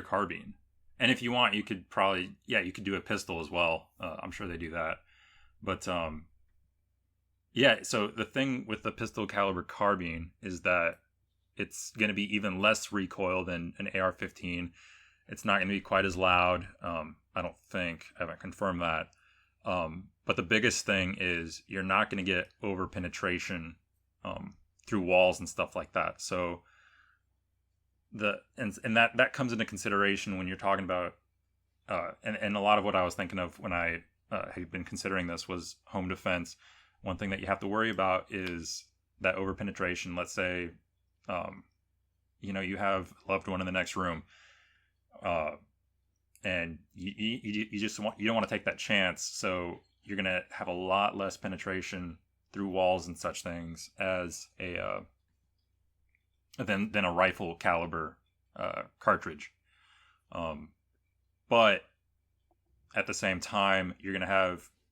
E: carbine. And if you want, you could probably, you could do a pistol as well. I'm sure they do that. But so the thing with the pistol caliber carbine is that it's going to be even less recoil than an AR-15. It's not going to be quite as loud. I don't think. I haven't confirmed that. But the biggest thing is you're not going to get over penetration through walls and stuff like that. So that comes into consideration when you're talking about and a lot of what I was thinking of when I had been considering this was home defense. One thing that you have to worry about is that over penetration. Let's say you have a loved one in the next room, and you just you don't want to take that chance, so you're gonna have a lot less penetration through walls and such things as than a rifle caliber cartridge. But at the same time,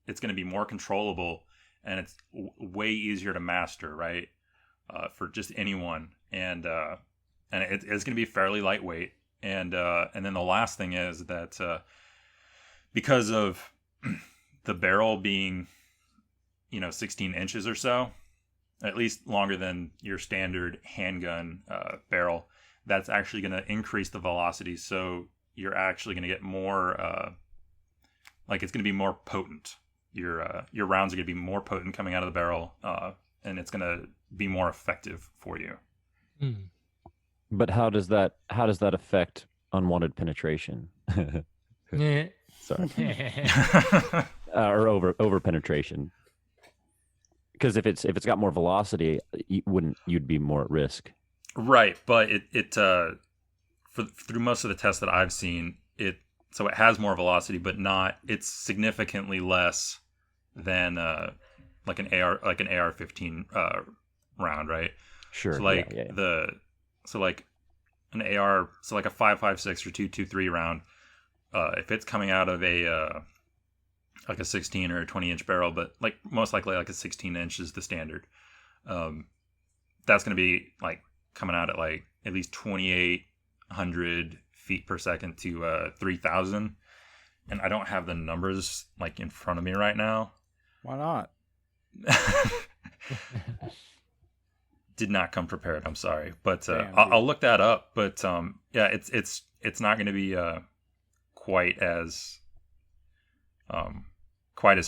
E: it's going to be more controllable, and it's way easier to master, right? For just anyone, and it's going to be fairly lightweight, and then the last thing is that because of the barrel being 16 inches or so, at least longer than your standard handgun barrel, that's actually going to increase the velocity, so you're actually going to get more it's going to be more potent. Your rounds are going to be more potent coming out of the barrel, and it's going to be more effective for you.
A: But how does that affect unwanted penetration? Sorry. Or over penetration. Because if it's got more velocity, you'd be more at risk.
E: Right, but it through most of the tests that I've seen, it has more velocity, but it's significantly less than like an AR-15 round, right?
A: Sure.
E: So like an AR, so like a 5.56 or 2.23 round, if it's coming out of a like a 16 or a 20-inch barrel, but like most likely like a 16-inch is the standard. That's going to be like coming out at like at least 2,800 feet per second to 3,000, and I don't have the numbers like in front of me right now.
B: Why not?
E: Did not come prepared. I'm sorry, but I'll look that up. But yeah, it's not going to be quite as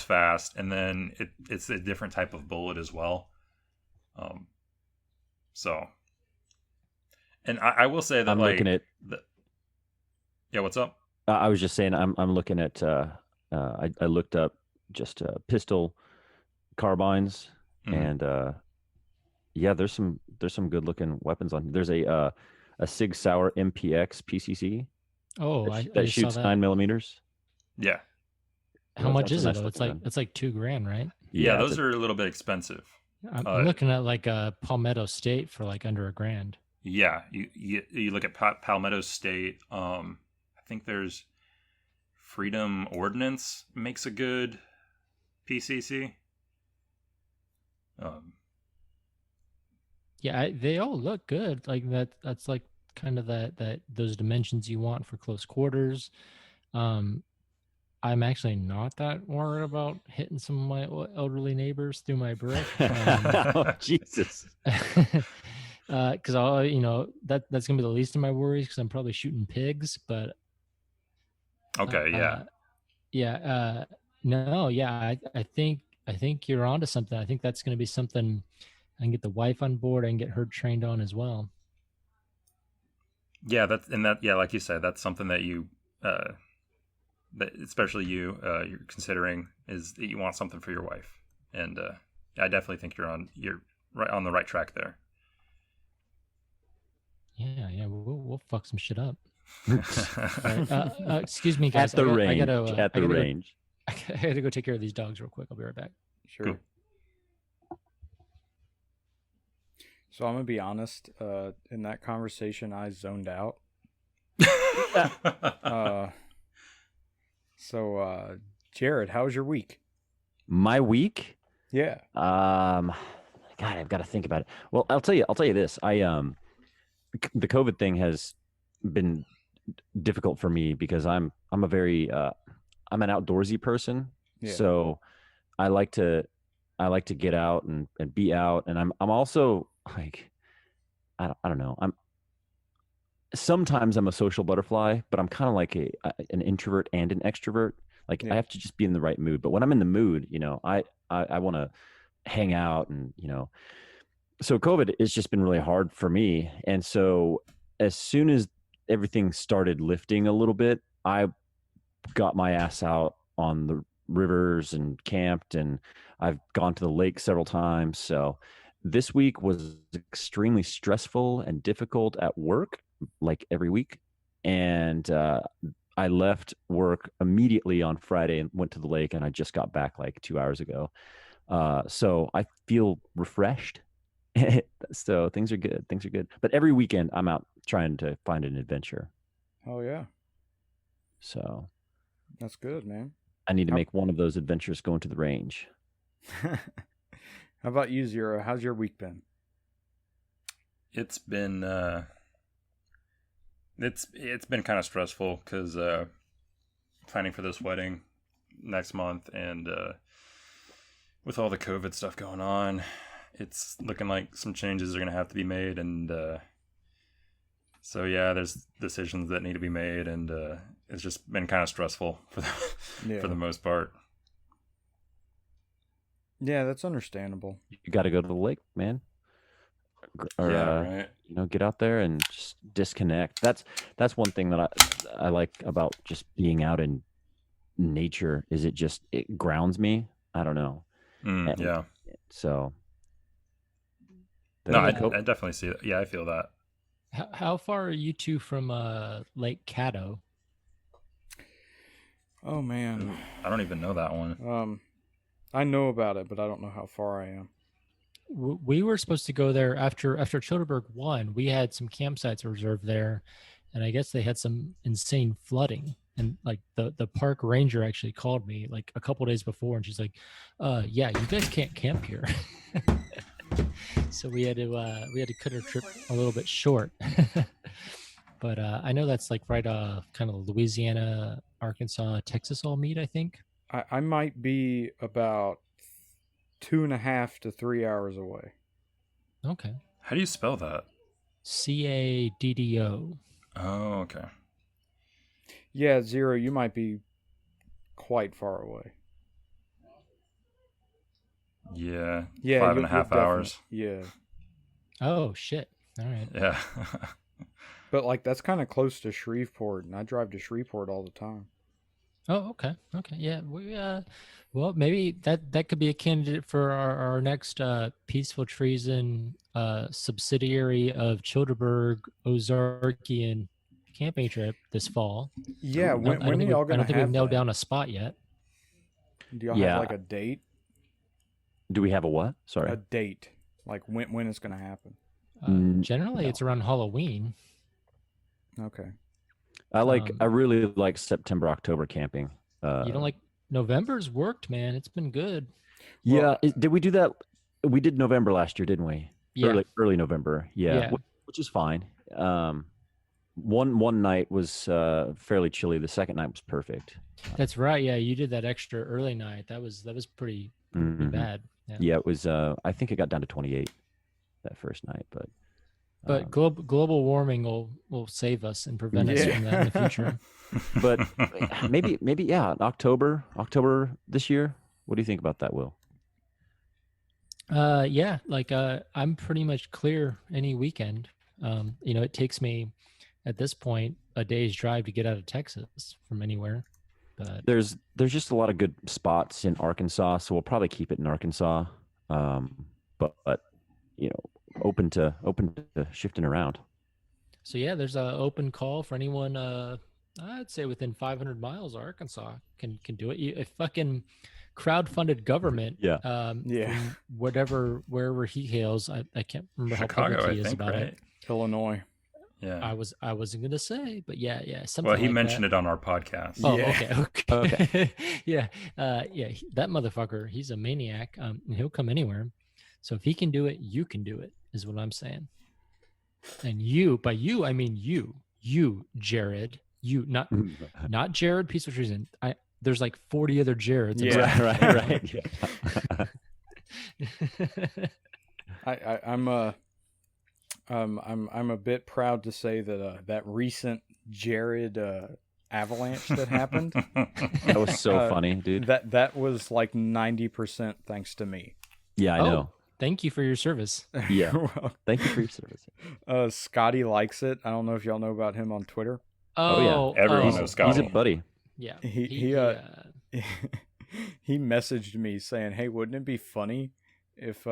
E: fast, and then it's a different type of bullet as well. So, and I will say that
A: I'm looking at.
E: Yeah, what's up?
A: I was just saying I'm looking at. I looked up just pistol carbines, and yeah, there's some good looking weapons on. There's a Sig Sauer MPX PCC.
C: Oh,
A: that shoots 9mm.
E: Yeah.
C: How much is it? Though? It's like $2,000, right?
E: Yeah, those are a little bit expensive.
C: I'm looking at like a Palmetto State for like under $1,000.
E: Yeah, you look at Palmetto State. I think there's Freedom Ordnance makes a good PCC.
C: Yeah, they all look good. Like that's like kind of that those dimensions you want for close quarters. I'm actually not that worried about hitting some of my elderly neighbors through my brick.
A: Oh, Jesus.
C: Because that's gonna be the least of my worries, because I'm probably shooting pigs. But
E: okay,
C: I think you're onto something. I think that's gonna be something I can get the wife on board. I can get her trained on as well.
E: Yeah, like you said, that's something that you, that especially you're considering, is that you want something for your wife, and I definitely think you're right on the right track there.
C: Yeah, we'll fuck some shit up. Right. Excuse me, guys.
A: At the range.
C: I gotta go take care of these dogs real quick. I'll be right back.
B: Sure.
E: Cool.
B: So I'm gonna be honest. In that conversation, I zoned out. So, Jared, how was your week?
A: My week?
B: Yeah.
A: God, I've got to think about it. Well, I'll tell you this. The COVID thing has been difficult for me because I'm a very I'm an outdoorsy person.
B: Yeah.
A: So I like to get out and be out, and I'm also like, I don't know. Sometimes I'm a social butterfly, but I'm kind of like an introvert and an extrovert. Like I have to just be in the right mood. But when I'm in the mood, I want to hang out, and so COVID has just been really hard for me. And so as soon as everything started lifting a little bit, I got my ass out on the rivers and camped, and I've gone to the lake several times. So this week was extremely stressful and difficult at work, like every week. And I left work immediately on Friday and went to the lake, and I just got back like 2 hours ago. So I feel refreshed, So things are good. Things are good. But every weekend I'm out trying to find an adventure.
B: Oh yeah,
A: So
B: that's good, man.
A: I need to
B: How-
A: make one of those adventures going to the range.
B: How about you, Zero? How's your week been?
E: It's been it's been kind of stressful because planning for this wedding next month, and with all the COVID stuff going on, it's looking like some changes are going to have to be made, and so yeah, there's decisions that need to be made, and it's just been kind of stressful for for the most part.
B: Yeah, that's understandable.
A: You got to go to the lake, man. Or
E: Yeah, right.
A: get out there and just disconnect. That's one thing that I like about just being out in nature is it grounds me. I don't know. And
E: Yeah.
A: so
E: No, I
C: Yeah.
E: definitely see that. Yeah, I feel that.
C: How far are you two from Lake Caddo?
B: Oh man,
E: I don't even know that one.
B: I know about it, but I don't know how far I am.
C: We were supposed to go there after Childerberg won. We had some campsites reserved there, and I guess they had some insane flooding. And like the park ranger actually called me like a couple days before, and she's like, "Yeah, you guys can't camp here." So we had to cut our trip a little bit short. But I know that's like right kind of Louisiana, Arkansas, Texas all meet, I think.
B: I might be about 2.5 to 3 hours away.
C: Okay.
E: How do you spell that?
C: CADDO.
E: Oh, okay.
B: Yeah, Zero, you might be quite far away.
E: Yeah.
B: Yeah,
E: 5.5 hours.
B: Yeah,
C: Oh shit. All right.
E: Yeah.
B: but like that's kind of close to Shreveport, and I drive to Shreveport all the time.
C: Oh, okay. Okay. Yeah. Well, maybe that could be a candidate for our next Peaceful Treason subsidiary of Childerberg Ozarkian camping trip this fall.
B: Yeah,
C: I
B: when
C: don't
B: are
C: think
B: y'all
C: I
B: gonna
C: don't think we've
B: have
C: nailed
B: that?
C: down a spot yet.
B: Do y'all
A: Yeah.
B: have like a date?
A: do we have a what? Sorry.
B: A date, like when it's gonna happen?
C: Generally,
A: No.
C: it's around Halloween.
B: Okay.
A: I really like September, October camping.
C: You don't like November's worked, man. It's been good.
A: Yeah, did we do that? We did November last year, didn't we?
C: Yeah.
A: Early November. Yeah,
C: Yeah.
A: which is fine. One night was fairly chilly. The second night was perfect.
C: That's right. Yeah, you did that extra early night. That was pretty
A: Mhm.
C: bad. Yeah.
A: Yeah, it was. I think it got down to 28 that first night, but
C: But global warming will save us and prevent us from that in the future.
A: but maybe yeah, October this year. What do you think about that, Will?
C: Yeah, like I'm pretty much clear any weekend. It takes me at this point a day's drive to get out of Texas from anywhere. But
A: There's just a lot of good spots in Arkansas, so we'll probably keep it in Arkansas. But open to shifting around.
C: so yeah, there's an open call for anyone. I'd say within 500 miles of Arkansas can do it. A fucking crowd-funded government.
A: Yeah.
B: Yeah.
C: From wherever he hails. I can't remember
E: Chicago,
C: how public he
E: I
C: is
E: think,
C: about
E: right?
C: it.
B: Illinois.
E: Yeah.
C: I wasn't gonna say, but yeah, something.
E: Well, he
C: like
E: mentioned
C: that.
E: it on our podcast.
C: Oh,
B: Yeah.
C: okay. Yeah, that motherfucker, he's a maniac. And he'll come anywhere. So if he can do it, you can do it, is what I'm saying. And by you, I mean you, Jared, you, not Jared, Peaceful Treason. There's like 40 other Jareds.
B: Yeah.
A: right.
B: Yeah. I'm a bit proud to say that that recent Jared avalanche that happened,
A: That was so funny, dude.
B: that was like 90% thanks to me.
A: Yeah, I know.
C: Thank you for your service.
A: Yeah.
B: Well,
A: Thank you for your service.
B: Scotty likes it. I don't know if y'all know about him on Twitter.
A: Oh, yeah.
E: Everyone knows
A: He's
E: Scotty.
A: a buddy.
C: Yeah.
B: He messaged me saying, "Hey, wouldn't it be funny if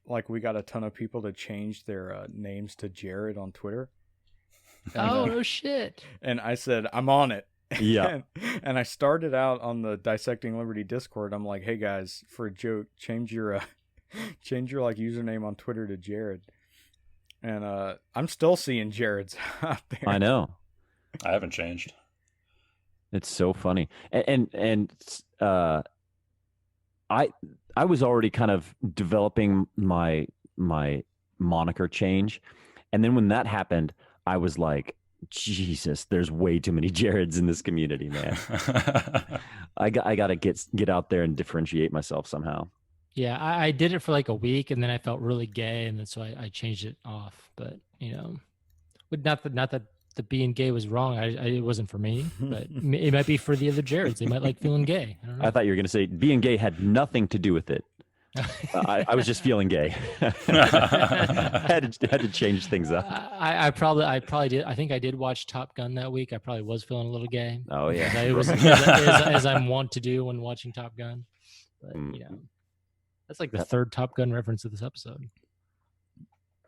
B: like we got a ton of people to change their names to Jared on Twitter?" And,
C: no shit.
B: and I said, "I'm on it."
A: Yeah.
B: and I started out on the Dissecting Liberty Discord. I'm like, "Hey guys, for a joke, change your Change your like username on Twitter to Jared. And I'm still seeing Jared's out there.
A: I know.
E: I haven't changed.
A: It's so funny. And I was already kind of developing my moniker change. And then when that happened, I was like, Jesus, there's way too many Jareds in this community, man. I got to get out there and differentiate myself somehow.
C: Yeah, I did it for like a week, and then I felt really gay, and then so I changed it off. But not that the being gay was wrong. It wasn't for me, but it might be for the other Jareds. They might like feeling gay. I don't know.
A: I thought you were going to say being gay had nothing to do with it. I was just feeling gay. had to change things up.
C: I probably did. I think I did watch Top Gun that week. I probably was feeling a little gay.
A: Oh yeah,
C: as I'm wont to do when watching Top Gun. But that's like the third Top Gun reference of this episode.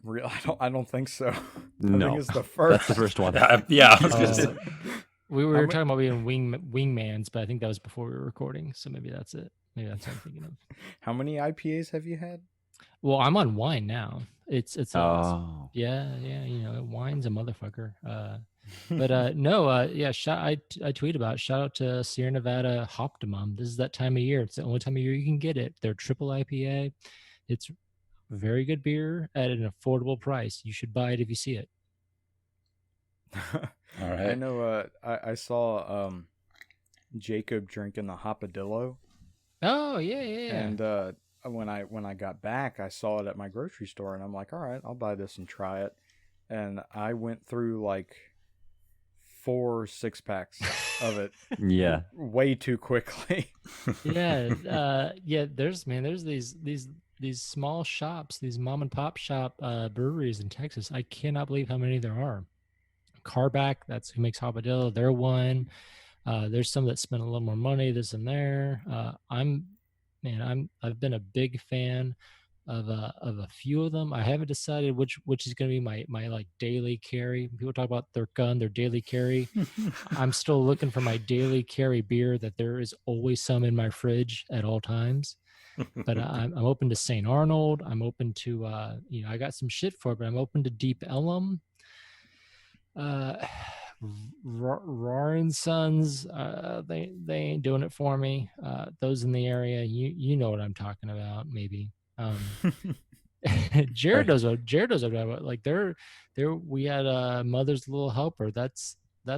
B: Real? I don't think so.
A: No,
B: I think it's the first.
A: That's the first one.
E: Yeah, I was gonna say.
C: We were talking about being wingmans, but I think that was before we were recording. So maybe that's it. Maybe that's what I'm thinking of.
B: How many IPAs have you had?
C: Well, I'm on wine now. It's
A: Oh.
C: yeah. Wine's a motherfucker. But no, I tweet about it. Shout out to Sierra Nevada Hoptimum. This is that time of year. It's the only time of year you can get it. They're triple IPA. It's very good beer at an affordable price. You should buy it if you see it.
E: All right.
B: I know. I saw Jacob drinking the Hopadillo.
C: Oh yeah.
B: And when I got back, I saw it at my grocery store, and I'm like, all right, I'll buy this and try it. And I went through like 4 6-packs of it.
A: Yeah.
B: Way too quickly.
C: Yeah. There's these small shops, these mom and pop shop breweries in Texas. I cannot believe how many there are. Carback, that's who makes Hopadillo. They're one. There's some that spend a little more money, this and there. I've been a big fan of a few of them. I haven't decided which is going to be my like daily carry. People talk about their daily carry. I'm still looking for my daily carry beer that there is always some in my fridge at all times. But I'm open to St. Arnold. I'm open to I got some shit for it, but I'm open to Deep Ellum. Roaring Sons, they ain't doing it for me. Those in the area, you know what I'm talking about, maybe. Jared knows what I'm talking about. Like we had Mother's Little Helper. That's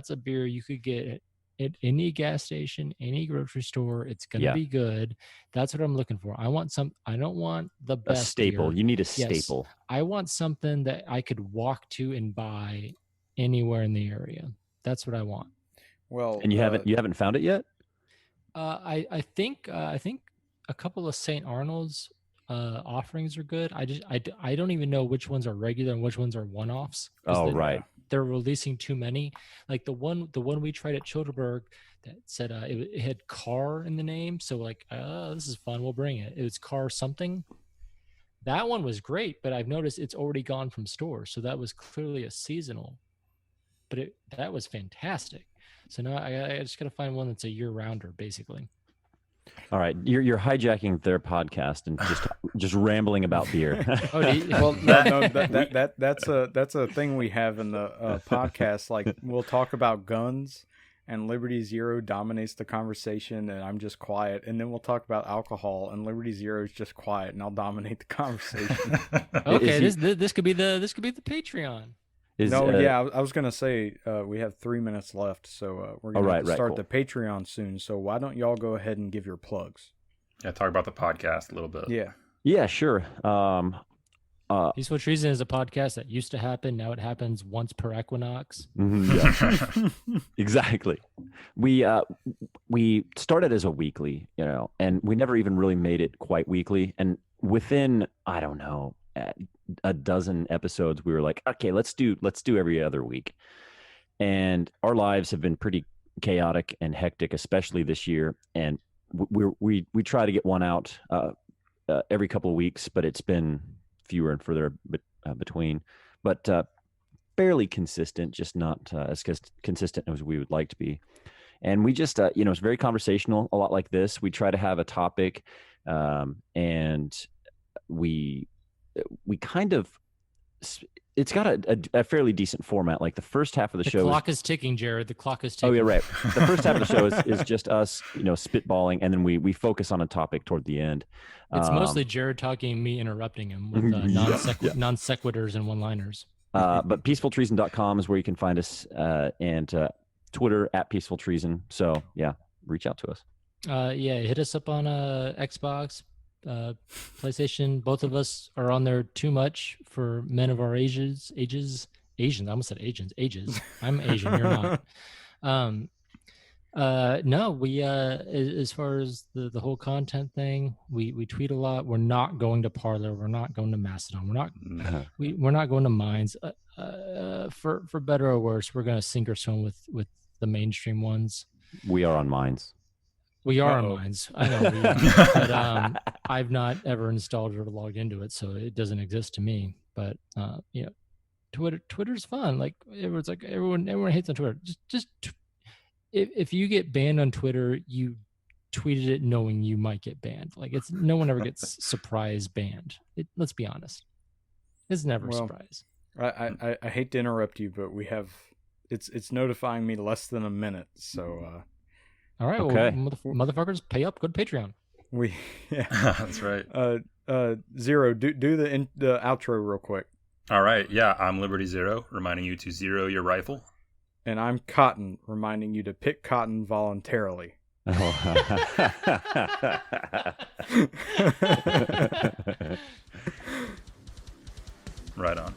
C: a beer you could get at any gas station, any grocery store. It's gonna be good. That's what I'm looking for. I don't want the best
A: a staple.
C: beer.
A: You need a staple.
C: Yes, I want something that I could walk to and buy anywhere in the area. That's what I want.
B: Well,
A: and you haven't found it yet?
C: I think a couple of St. Arnold's offerings are good. I don't even know which ones are regular and which ones are one-offs.
A: Oh, right.
C: They're releasing too many. Like the one we tried at Childerberg that said it had car in the name. So like, this is fun. We'll bring it. It was car something. That one was great, but I've noticed it's already gone from stores. So that was clearly a seasonal. But that was fantastic. So now I just got to find one that's a year-rounder, basically.
A: All right, you're hijacking their podcast and just rambling about beer.
B: Well, that's a thing we have in the podcast. Like we'll talk about guns, and Liberty Zero dominates the conversation, and I'm just quiet. And then we'll talk about alcohol, and Liberty Zero is just quiet, and I'll dominate the conversation.
C: Okay, this could be the Patreon.
B: I was gonna say we have 3 minutes left, so we're gonna start the Patreon soon. So why don't y'all go ahead and give your plugs?
E: Yeah, talk about the podcast a little bit.
B: Yeah,
A: sure.
C: Peaceful Treason is a podcast that used to happen. Now it happens once per equinox.
A: Exactly. We started as a weekly, and we never even really made it quite weekly. And within, I don't know, a dozen episodes, we were like, okay, let's do every other week. And our lives have been pretty chaotic and hectic, especially this year. And we try to get one out every couple of weeks, but it's been fewer and further between. But fairly consistent, just not as consistent as we would like to be. And we just, it's very conversational, a lot like this. We try to have a topic, and we kind of, it's got a fairly decent format. Like the first half of the
C: The
A: show
C: clock is ticking, Jared. The clock is ticking.
A: Oh yeah, right. The first half of the show is just us, spitballing, and then we focus on a topic toward the end.
C: It's mostly Jared talking, me interrupting him with non sequiturs and one-liners.
A: But peacefultreason.com is where you can find us, and Twitter @peacefultreason. So yeah, reach out to us.
C: Yeah, hit us up on Xbox, PlayStation. Both of us are on there too much for men of our ages. Asians. I almost said ages. I'm Asian. You're not. No, we as far as the whole content thing, we tweet a lot. We're not going to Parler. We're not going to Mastodon. We're not going to Minds. For better or worse, we're going to sink or swim with the mainstream ones.
A: We are on Minds.
C: We are on Minds. I know, but I've not ever installed or logged into it, so it doesn't exist to me. But Twitter's fun. Like everyone hates on Twitter. If you get banned on Twitter, you tweeted it knowing you might get banned. Like no one ever gets surprise banned. Let's be honest. It's never a surprise.
B: I hate to interrupt you, but we have it's notifying me less than a minute. So
C: all right,
A: okay.
C: Well, motherfuckers, pay up. Go to Patreon.
E: That's right.
B: Zero, do the outro real quick.
E: All right, yeah, I'm Liberty Zero, reminding you to zero your rifle.
B: And I'm Cotton, reminding you to pick cotton voluntarily.
E: Right on.